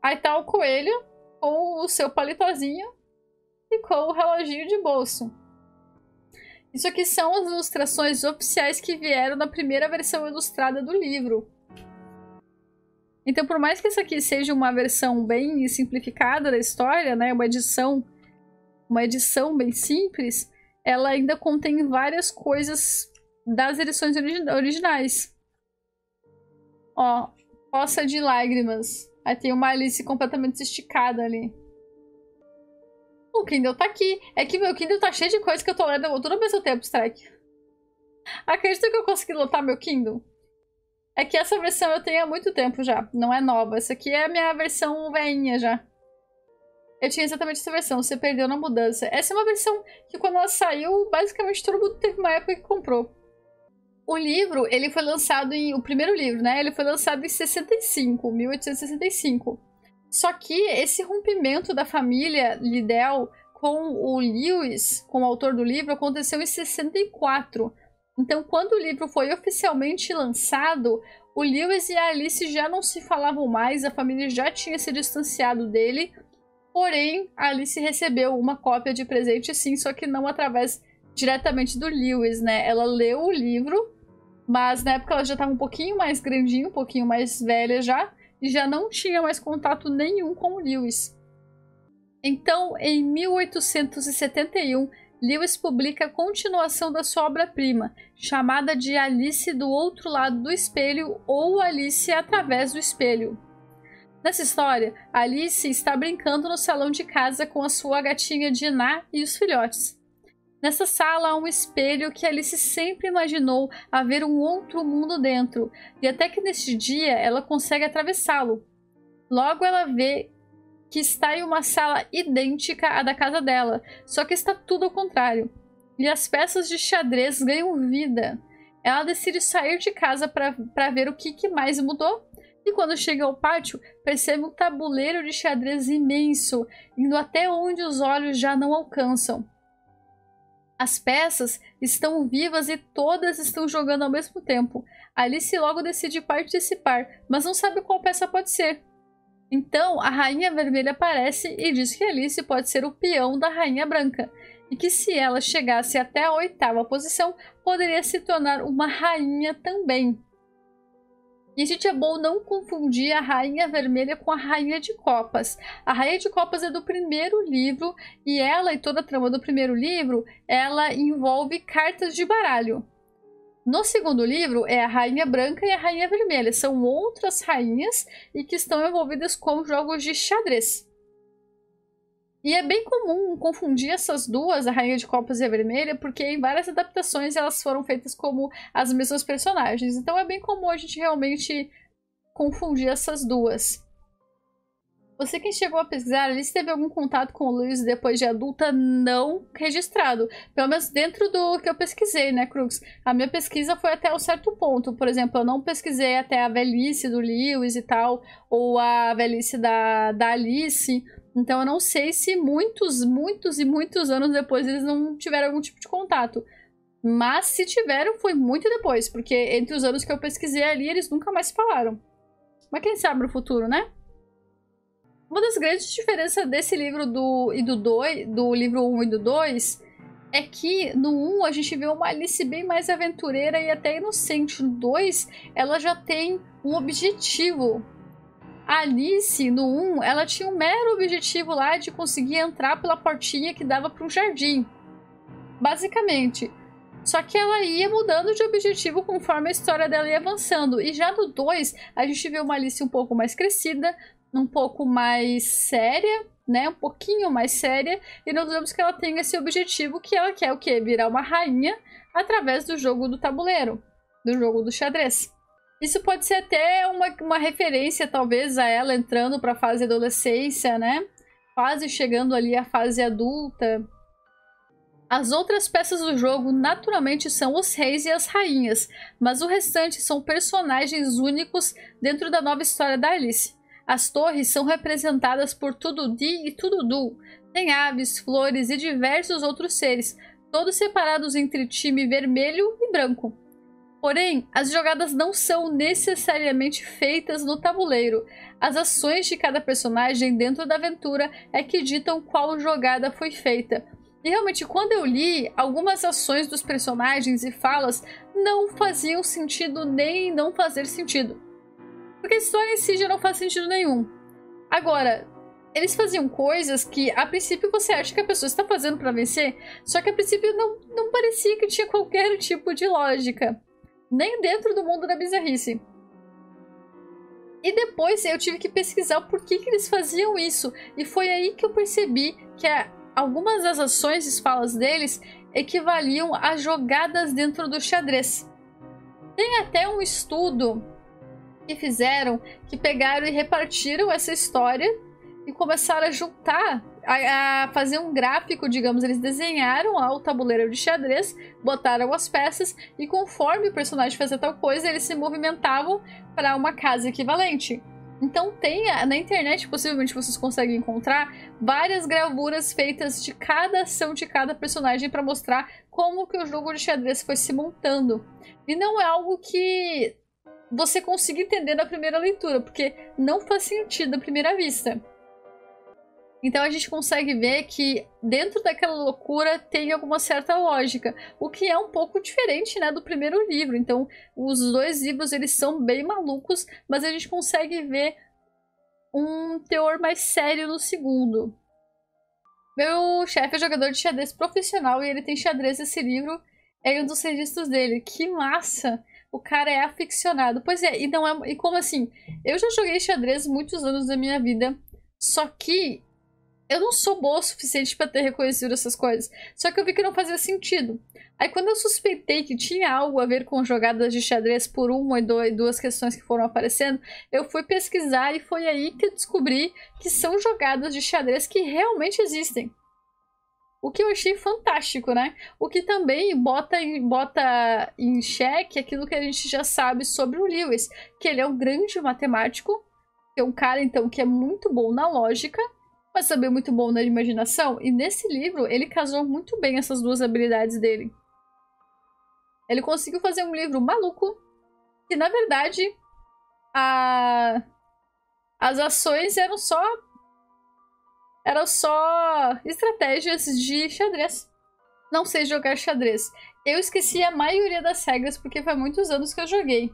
Aí tá o coelho com o seu palitozinho e com o reloginho de bolso. Isso aqui são as ilustrações oficiais que vieram na primeira versão ilustrada do livro. Então, por mais que isso aqui seja uma versão bem simplificada da história, né, uma edição bem simples, ela ainda contém várias coisas das edições originais. Ó, Poça de Lágrimas. Aí tem uma Alice completamente esticada ali. O Kindle tá aqui. É que meu Kindle tá cheio de coisa que eu tô lendo tudo ao mesmo tempo, Strike. Acredita que eu consegui lotar meu Kindle? É que essa versão eu tenho há muito tempo já. Não é nova. Essa aqui é a minha versão velhinha já. Eu tinha exatamente essa versão. Você perdeu na mudança. Essa é uma versão que quando ela saiu, basicamente todo mundo teve uma época que comprou. O livro, ele foi lançado em... O primeiro livro, né? Ele foi lançado em 1865. Só que esse rompimento da família Liddell com o Lewis, com o autor do livro, aconteceu em 64. Então, quando o livro foi oficialmente lançado, o Lewis e a Alice já não se falavam mais, a família já tinha se distanciado dele. Porém, a Alice recebeu uma cópia de presente sim, só que não através diretamente do Lewis, né? Ela leu o livro, mas na época ela já estava um pouquinho mais grandinha, um pouquinho mais velha já, e já não tinha mais contato nenhum com o Lewis. Então, em 1871, Lewis publica a continuação da sua obra-prima, chamada de Alice do Outro Lado do Espelho ou Alice através do Espelho. Nessa história, Alice está brincando no salão de casa com a sua gatinha Dinah e os filhotes. Nessa sala há um espelho que Alice sempre imaginou haver um outro mundo dentro, e até que neste dia ela consegue atravessá-lo. Logo ela vê que está em uma sala idêntica à da casa dela, só que está tudo ao contrário. E as peças de xadrez ganham vida. Ela decide sair de casa para ver o que mais mudou. E quando chega ao pátio, percebe um tabuleiro de xadrez imenso, indo até onde os olhos já não alcançam. As peças estão vivas e todas estão jogando ao mesmo tempo. Alice logo decide participar, mas não sabe qual peça pode ser. Então, a Rainha Vermelha aparece e diz que Alice pode ser o peão da Rainha Branca, e que se ela chegasse até a 8ª posição, poderia se tornar uma rainha também. E, gente, é bom não confundir a Rainha Vermelha com a Rainha de Copas. A Rainha de Copas é do primeiro livro, e ela e toda a trama do primeiro livro, ela envolve cartas de baralho. No segundo livro, é a Rainha Branca e a Rainha Vermelha. São outras rainhas e que estão envolvidas com jogos de xadrez. E é bem comum confundir essas duas, a Rainha de Copas e a Vermelha, porque em várias adaptações elas foram feitas como as mesmas personagens. Então é bem comum a gente realmente confundir essas duas. Você que chegou a pesquisar, Alice teve algum contato com o Lewis depois de adulta? Não registrado. Pelo menos dentro do que eu pesquisei, né, Crux? A minha pesquisa foi até um certo ponto. Por exemplo, eu não pesquisei até a velhice do Lewis e tal, ou a velhice da Alice. Então eu não sei se muitos anos depois eles não tiveram algum tipo de contato. Mas se tiveram, foi muito depois, porque entre os anos que eu pesquisei ali, eles nunca mais se falaram. Mas quem sabe no futuro, né? Uma das grandes diferenças desse livro do livro 1 e do 2 é que no 1 a gente vê uma Alice bem mais aventureira e até inocente. No 2 ela já tem um objetivo. A Alice, no 1, ela tinha um mero objetivo lá de conseguir entrar pela portinha que dava para um jardim. Basicamente. Só que ela ia mudando de objetivo conforme a história dela ia avançando. E já no 2, a gente vê uma Alice um pouco mais crescida, um pouco mais séria, né? Um pouquinho mais séria. E nós vemos que ela tem esse objetivo que ela quer o quê? Virar uma rainha através do jogo do tabuleiro, do jogo do xadrez. Isso pode ser até uma referência, talvez, a ela entrando para a fase adolescência, né? Quase chegando ali à fase adulta. As outras peças do jogo, naturalmente, são os reis e as rainhas, mas o restante são personagens únicos dentro da nova história da Alice. As torres são representadas por Tududi e Tududu. Tem aves, flores e diversos outros seres, todos separados entre time vermelho e branco. Porém, as jogadas não são necessariamente feitas no tabuleiro. As ações de cada personagem dentro da aventura é que ditam qual jogada foi feita. E realmente, quando eu li, algumas ações dos personagens e falas não faziam sentido nem não fazer sentido. Porque a história em si já não faz sentido nenhum. Agora, eles faziam coisas que a princípio você acha que a pessoa está fazendo para vencer, só que a princípio não parecia que tinha qualquer tipo de lógica. Nem dentro do mundo da bizarrice. E depois eu tive que pesquisar o porquê que eles faziam isso. E foi aí que eu percebi que algumas das ações e falas deles equivaliam a jogadas dentro do xadrez. Tem até um estudo que fizeram, que pegaram e repartiram essa história e começaram a juntar, a fazer um gráfico, digamos. Eles desenharam lá o tabuleiro de xadrez, botaram as peças e conforme o personagem fazia tal coisa, eles se movimentavam para uma casa equivalente. Então tem na internet, possivelmente vocês conseguem encontrar várias gravuras feitas de cada ação de cada personagem para mostrar como que o jogo de xadrez foi se montando. E não é algo que você consiga entender na primeira leitura, porque não faz sentido à primeira vista. Então a gente consegue ver que dentro daquela loucura tem alguma certa lógica, o que é um pouco diferente, né, do primeiro livro. Então os dois livros eles são bem malucos, mas a gente consegue ver um teor mais sério no segundo. Meu chefe é jogador de xadrez profissional e ele tem xadrez nesse livro, é um dos registros dele. Que massa! O cara é aficionado. Pois é, e não é. E como assim? Eu já joguei xadrez muitos anos da minha vida, só que eu não sou boa o suficiente para ter reconhecido essas coisas. Só que eu vi que não fazia sentido. Aí quando eu suspeitei que tinha algo a ver com jogadas de xadrez por uma e duas questões que foram aparecendo, eu fui pesquisar e foi aí que eu descobri que são jogadas de xadrez que realmente existem. O que eu achei fantástico, né? O que também bota em xeque aquilo que a gente já sabe sobre o Lewis, que ele é um grande matemático, é um cara então que é muito bom na lógica, mas também muito bom na imaginação, e nesse livro ele casou muito bem essas duas habilidades dele. Ele conseguiu fazer um livro maluco, que na verdade as ações eram só estratégias de xadrez. Não sei jogar xadrez. Eu esqueci a maioria das regras porque foi muitos anos que eu joguei.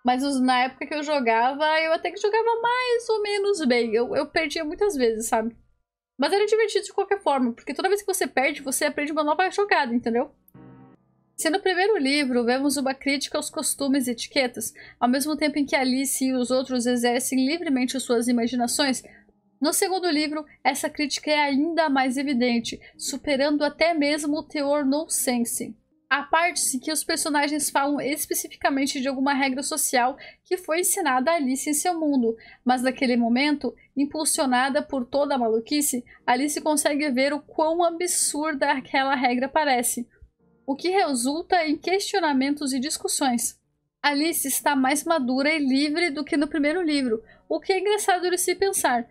Mas na época que eu jogava, eu até que jogava mais ou menos bem. Eu perdia muitas vezes, sabe? Mas era divertido de qualquer forma, porque toda vez que você perde, você aprende uma nova jogada, entendeu? Se no primeiro livro vemos uma crítica aos costumes e etiquetas, ao mesmo tempo em que Alice e os outros exercem livremente suas imaginações, no segundo livro, essa crítica é ainda mais evidente, superando até mesmo o teor nonsense. Há partes em que os personagens falam especificamente de alguma regra social que foi ensinada a Alice em seu mundo, mas naquele momento, impulsionada por toda a maluquice, Alice consegue ver o quão absurda aquela regra parece, o que resulta em questionamentos e discussões. Alice está mais madura e livre do que no primeiro livro, o que é engraçado de se pensar.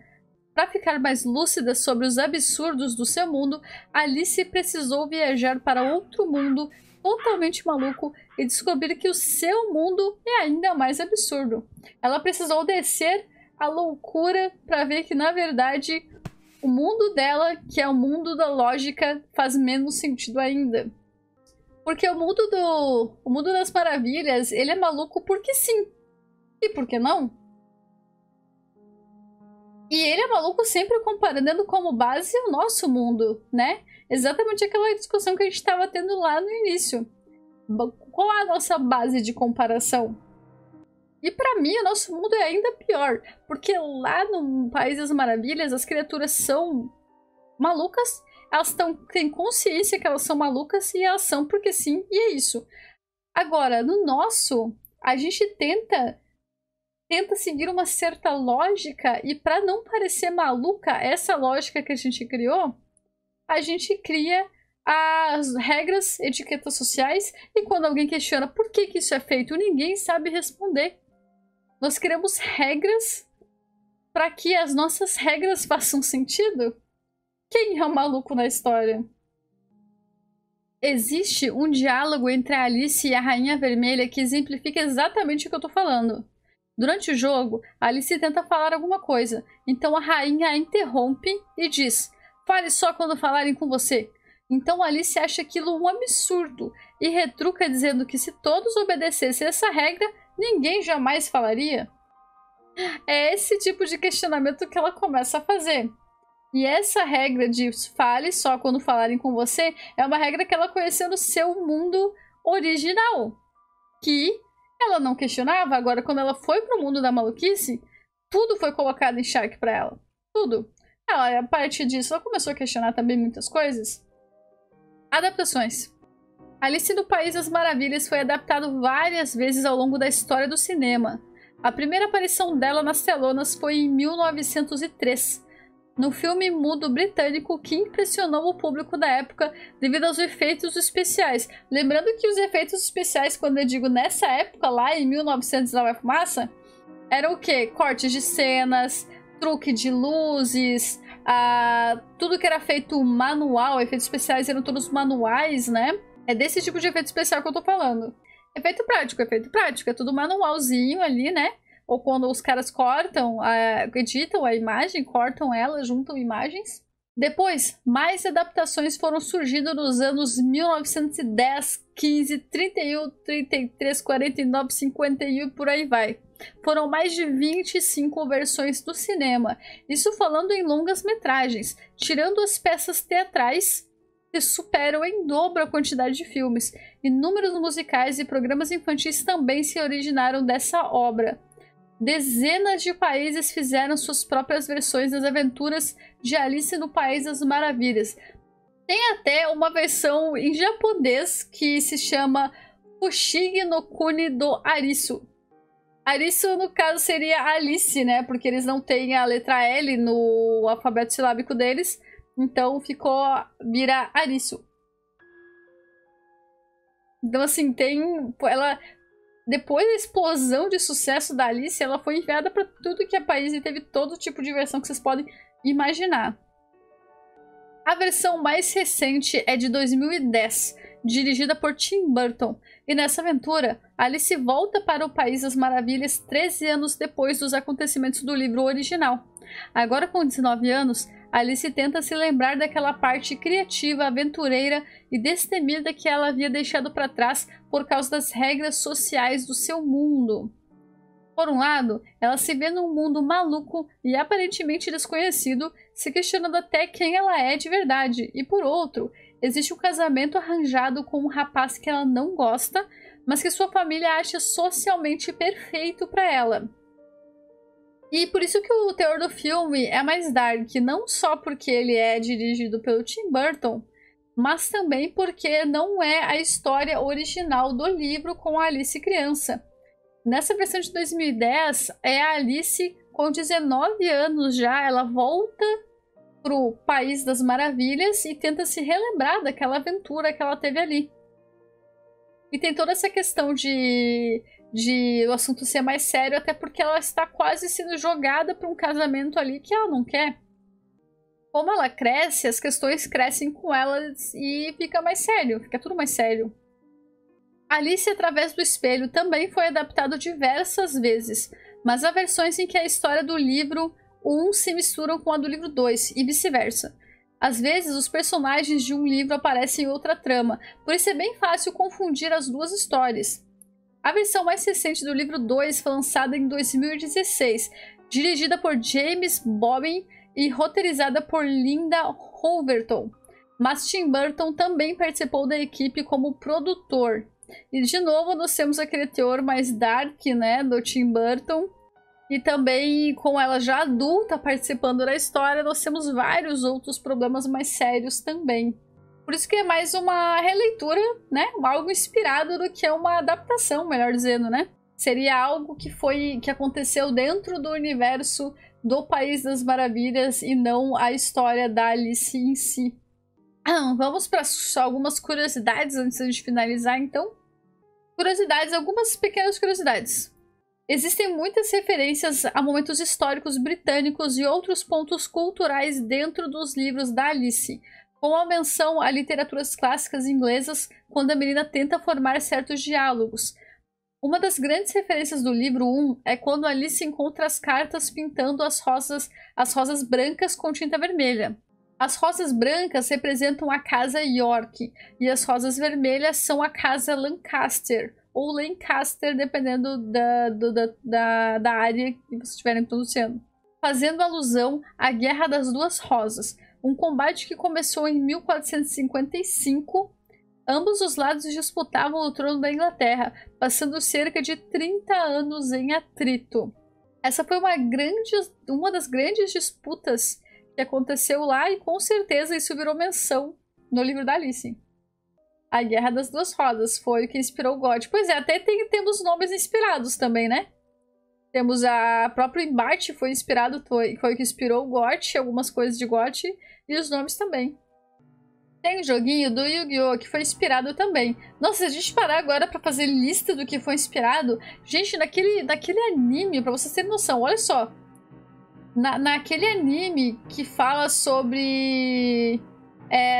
Para ficar mais lúcida sobre os absurdos do seu mundo, Alice precisou viajar para outro mundo totalmente maluco e descobrir que o seu mundo é ainda mais absurdo. Ela precisou descer a loucura para ver que, na verdade, o mundo dela, que é o mundo da lógica, faz menos sentido ainda. Porque o mundo das maravilhas, ele é maluco porque sim. E por que não? E ele é maluco sempre comparando como base o nosso mundo, né? Exatamente aquela discussão que a gente estava tendo lá no início. Qual é a nossa base de comparação? E para mim, o nosso mundo é ainda pior, porque lá no País das Maravilhas as criaturas são malucas, elas têm consciência que elas são malucas e elas são porque sim, e é isso. Agora, no nosso, a gente tenta seguir uma certa lógica e para não parecer maluca essa lógica que a gente criou, a gente cria as regras, etiquetas sociais, e quando alguém questiona por que isso é feito, ninguém sabe responder. Nós criamos regras para que as nossas regras façam sentido. Quem é o maluco na história? Existe um diálogo entre a Alice e a Rainha Vermelha que exemplifica exatamente o que eu tô falando. Durante o jogo, a Alice tenta falar alguma coisa, então a rainha a interrompe e diz: "Fale só quando falarem com você." Então Alice acha aquilo um absurdo e retruca dizendo que se todos obedecessem essa regra, ninguém jamais falaria. É esse tipo de questionamento que ela começa a fazer. E essa regra de fale só quando falarem com você é uma regra que ela conheceu no seu mundo original. Que ela não questionava, agora quando ela foi pro mundo da maluquice, tudo foi colocado em xeque pra ela. Tudo. Ela, a partir disso, ela começou a questionar também muitas coisas. Adaptações. Alice no País das Maravilhas foi adaptado várias vezes ao longo da história do cinema. A primeira aparição dela nas telonas foi em 1903, no filme mudo britânico que impressionou o público da época devido aos efeitos especiais. Lembrando que os efeitos especiais, quando eu digo nessa época, lá em 1900 lá vai fumaça, eram o quê? Cortes de cenas, truque de luzes, tudo que era feito manual, efeitos especiais eram todos manuais, né? É desse tipo de efeito especial que eu tô falando. Efeito prático, é tudo manualzinho ali, né? Ou quando os caras cortam, editam a imagem, cortam ela, juntam imagens. Depois, mais adaptações foram surgindo nos anos 1910, 15, 31, 33, 49, 51 e por aí vai. Foram mais de 25 versões do cinema, isso falando em longas metragens, tirando as peças teatrais que superam em dobro a quantidade de filmes. Inúmeros musicais e programas infantis também se originaram dessa obra. Dezenas de países fizeram suas próprias versões das aventuras de Alice no País das Maravilhas. Tem até uma versão em japonês que se chama Fushigi no Kuni do Arisu. Arisu, no caso, seria Alice, né? Porque eles não têm a letra L no alfabeto silábico deles. Então vira Arisu. Então, assim, depois da explosão de sucesso da Alice, ela foi enviada para tudo que é país e teve todo tipo de versão que vocês podem imaginar. A versão mais recente é de 2010, dirigida por Tim Burton. E nessa aventura, Alice volta para o País das Maravilhas 13 anos depois dos acontecimentos do livro original. Agora com 19 anos, Alice tenta se lembrar daquela parte criativa, aventureira e destemida que ela havia deixado para trás por causa das regras sociais do seu mundo. Por um lado, ela se vê num mundo maluco e aparentemente desconhecido, se questionando até quem ela é de verdade. E por outro, existe um casamento arranjado com um rapaz que ela não gosta, mas que sua família acha socialmente perfeito para ela. E por isso que o teor do filme é mais dark, não só porque ele é dirigido pelo Tim Burton, mas também porque não é a história original do livro com a Alice criança. Nessa versão de 2010, é a Alice com 19 anos já, ela volta pro País das Maravilhas e tenta se relembrar daquela aventura que ela teve ali. E tem toda essa questão de o assunto ser mais sério, até porque ela está quase sendo jogada para um casamento ali que ela não quer. Como ela cresce, as questões crescem com ela e fica mais sério, fica tudo mais sério. Alice através do Espelho também foi adaptado diversas vezes, mas há versões em que a história do livro 1 se misturam com a do livro 2 e vice-versa. Às vezes, os personagens de um livro aparecem em outra trama, por isso é bem fácil confundir as duas histórias. A versão mais recente do livro 2 foi lançada em 2016, dirigida por James Bobbin e roteirizada por Linda Holverton. Mas Tim Burton também participou da equipe como produtor. E de novo nós temos aquele teor mais dark, né, do Tim Burton. E também com ela já adulta participando da história, nós temos vários outros problemas mais sérios também. Por isso que é mais uma releitura, né? Algo inspirado do que é uma adaptação, melhor dizendo, né? Seria algo que aconteceu dentro do universo do País das Maravilhas e não a história da Alice em si. Vamos para algumas curiosidades antes de finalizar, então. Algumas pequenas curiosidades. Existem muitas referências a momentos históricos britânicos e outros pontos culturais dentro dos livros da Alice, com a menção a literaturas clássicas inglesas quando a menina tenta formar certos diálogos. Uma das grandes referências do livro 1 é quando Alice encontra as cartas pintando as rosas brancas com tinta vermelha. As rosas brancas representam a casa York e as rosas vermelhas são a casa Lancaster, ou Lancaster, dependendo da área que vocês estiverem pronunciando. Fazendo alusão à Guerra das Duas Rosas, um combate que começou em 1455. Ambos os lados disputavam o trono da Inglaterra, passando cerca de 30 anos em atrito. Essa foi uma das grandes disputas que aconteceu lá e com certeza isso virou menção no livro da Alice. A Guerra das Duas Rosas foi o que inspirou o GOT. Pois é, até temos nomes inspirados também, né? Temos a próprio embate foi inspirado, foi o que inspirou o GOT, algumas coisas de GOT e os nomes também. Tem um joguinho do Yu-Gi-Oh! Que foi inspirado também. Nossa, se a gente parar agora pra fazer lista do que foi inspirado... Gente, naquele anime, pra vocês terem noção, olha só. Naquele anime que fala sobre...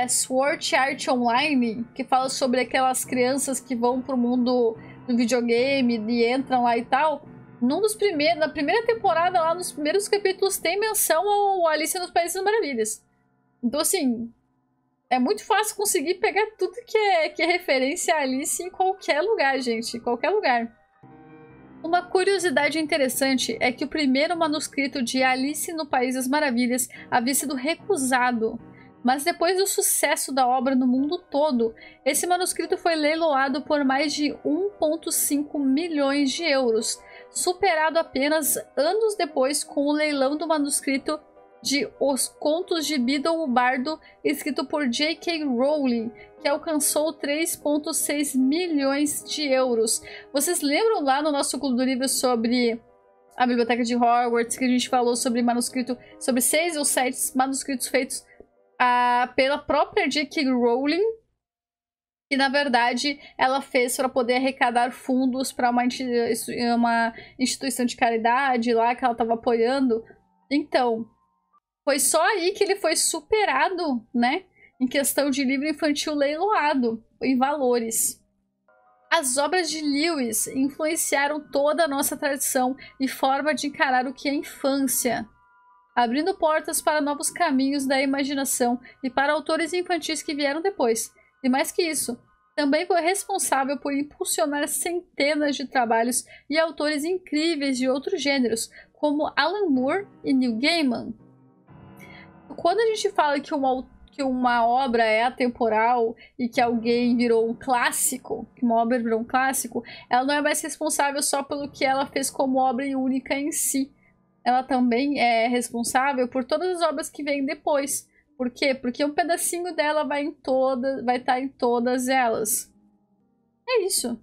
Sword Art Online, que fala sobre aquelas crianças que vão pro mundo do videogame e entram lá e tal... Na primeira temporada, lá nos primeiros capítulos, tem menção ao Alice nos Países das Maravilhas. Então, assim... É muito fácil conseguir pegar tudo que é referência a Alice em qualquer lugar, gente. Em qualquer lugar. Uma curiosidade interessante é que o primeiro manuscrito de Alice no País das Maravilhas havia sido recusado. Mas depois do sucesso da obra no mundo todo, esse manuscrito foi leiloado por mais de 1,5 milhões de euros, superado apenas anos depois com o leilão do manuscrito de Os Contos de Beedle o Bardo, escrito por J.K. Rowling, que alcançou 3,6 milhões de euros. Vocês lembram lá no nosso Clube do Livro sobre a Biblioteca de Hogwarts, que a gente falou sobre manuscrito, sobre 6 ou 7 manuscritos feitos pela própria J.K. Rowling, que na verdade ela fez para poder arrecadar fundos para uma instituição de caridade lá que ela estava apoiando. Então, foi só aí que ele foi superado, né? Em questão de livro infantil leiloado, em valores. As obras de Lewis influenciaram toda a nossa tradição e forma de encarar o que é infância, abrindo portas para novos caminhos da imaginação e para autores infantis que vieram depois. E mais que isso, também foi responsável por impulsionar centenas de trabalhos e autores incríveis de outros gêneros, como Alan Moore e Neil Gaiman. Quando a gente fala que uma obra é atemporal e que alguém virou um clássico, que uma obra virou um clássico, ela não é mais responsável só pelo que ela fez como obra única em si. Ela também é responsável por todas as obras que vêm depois. Por quê? Porque um pedacinho dela vai estar em todas elas. É isso.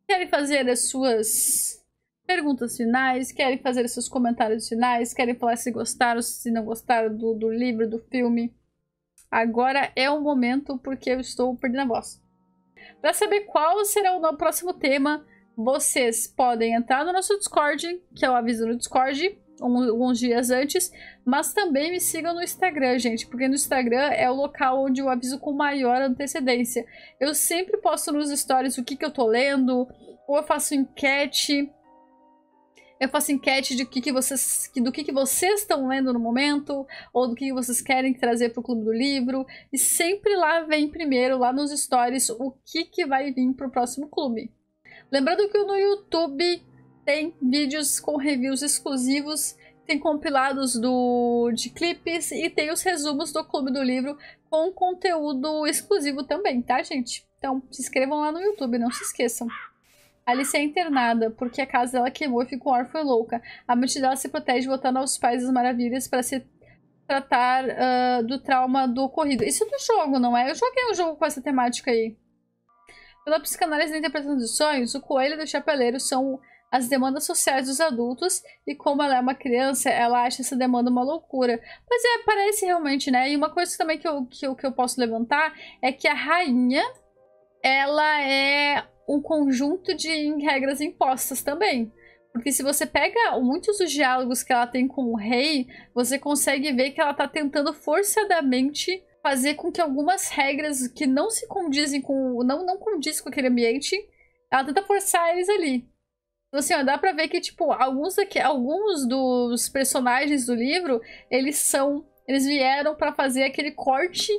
Querem fazer as suas perguntas finais, querem fazer seus comentários finais, querem falar se gostaram, se não gostaram do livro, do filme. Agora é o momento, porque eu estou perdendo a voz. Para saber qual será o próximo tema, vocês podem entrar no nosso Discord, que eu aviso no Discord alguns dias antes, mas também me sigam no Instagram, gente, porque no Instagram é o local onde eu aviso com maior antecedência. Eu sempre posto nos stories o que eu tô lendo, ou eu faço enquete. Eu faço enquete do que vocês estão lendo no momento, ou do que vocês querem trazer para o Clube do Livro. E sempre lá vem primeiro, lá nos stories, o que vai vir para o próximo clube. Lembrando que no YouTube tem vídeos com reviews exclusivos, tem compilados de clipes e tem os resumos do Clube do Livro com conteúdo exclusivo também, tá, gente? Então se inscrevam lá no YouTube, não se esqueçam. Alice é internada porque a casa dela queimou e ficou órfã e louca. A mente dela se protege voltando aos Pais das Maravilhas para se tratar do trauma do ocorrido. Isso é do jogo, não é? Eu joguei um jogo com essa temática aí. Pela psicanálise da interpretação dos sonhos, o coelho e o chapeleiro são as demandas sociais dos adultos e como ela é uma criança, ela acha essa demanda uma loucura. Pois é, parece realmente, né? E uma coisa também que eu posso levantar é que a rainha, ela é um conjunto de regras impostas também. Porque se você pega muitos dos diálogos que ela tem com o rei, você consegue ver que ela tá tentando forçadamente fazer com que algumas regras que não se condizem com... não condiz com aquele ambiente, ela tenta forçar eles ali. Então assim, ó, dá pra ver que, tipo, alguns dos personagens do livro, eles são Eles vieram pra fazer aquele corte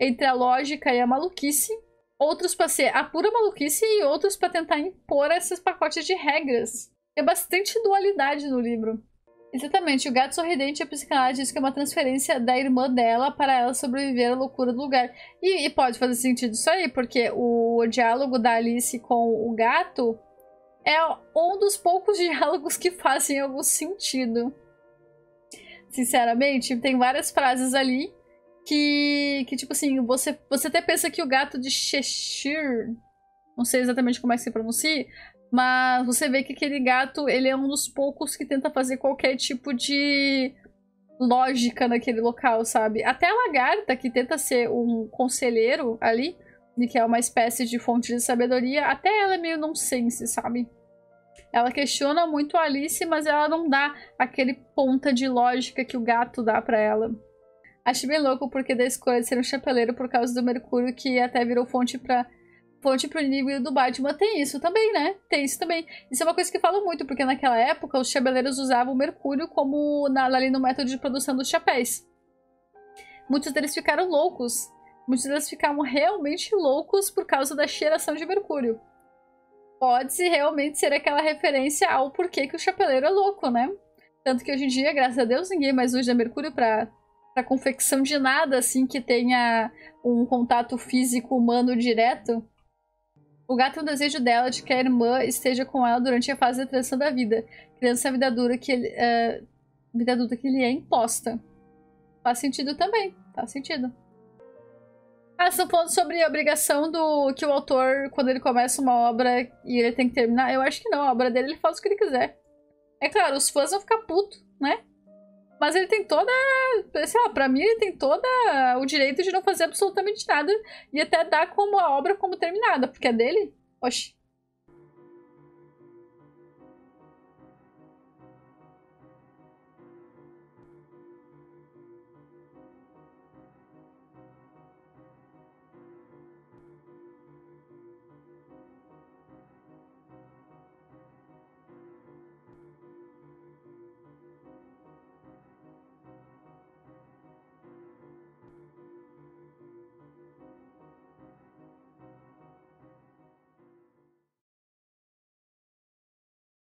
entre a lógica e a maluquice. Outros pra ser a pura maluquice e outros pra tentar impor esses pacotes de regras. É bastante dualidade no livro. Exatamente, o gato sorridente, a psicanálise diz que é uma transferência da irmã dela para ela sobreviver à loucura do lugar. E pode fazer sentido isso aí, porque o diálogo da Alice com o gato é um dos poucos diálogos que fazem algum sentido. Sinceramente, tem várias frases ali que tipo assim, você até pensa que o gato de Cheshire, não sei exatamente como é que se pronuncia, mas você vê que aquele gato, ele é um dos poucos que tenta fazer qualquer tipo de lógica naquele local, sabe? Até a lagarta, que tenta ser um conselheiro ali, e que é uma espécie de fonte de sabedoria, até ela é meio nonsense, sabe? Ela questiona muito a Alice, mas ela não dá aquele ponta de lógica que o gato dá pra ela. Acho bem louco porque da escolha de ser um chapeleiro por causa do Mercúrio, que até virou fonte pro inimigo do Batman. Tem isso também, né? Tem isso também. Isso é uma coisa que falam muito, porque naquela época os chapeleiros usavam o Mercúrio como ali no método de produção dos chapéus. Muitos deles ficaram loucos. Muitos deles ficavam realmente loucos por causa da cheiração de Mercúrio. Pode realmente ser aquela referência ao porquê que o chapeleiro é louco, né? Tanto que hoje em dia, graças a Deus, ninguém mais usa Mercúrio pra confecção de nada, assim, que tenha um contato físico humano direto. O gato é um desejo dela de que a irmã esteja com ela durante a fase de transição da vida, criando essa vida dura que lhe é imposta. Faz sentido também, faz sentido. Ah, estão falando sobre a obrigação do que o autor, quando ele começa uma obra e ele tem que terminar. Eu acho que não, a obra dele ele faz o que ele quiser. É claro, os fãs vão ficar putos, né? Mas ele tem toda, sei lá, pra mim ele tem todo o direito de não fazer absolutamente nada e até dar como a obra como terminada, porque é dele. Oxi.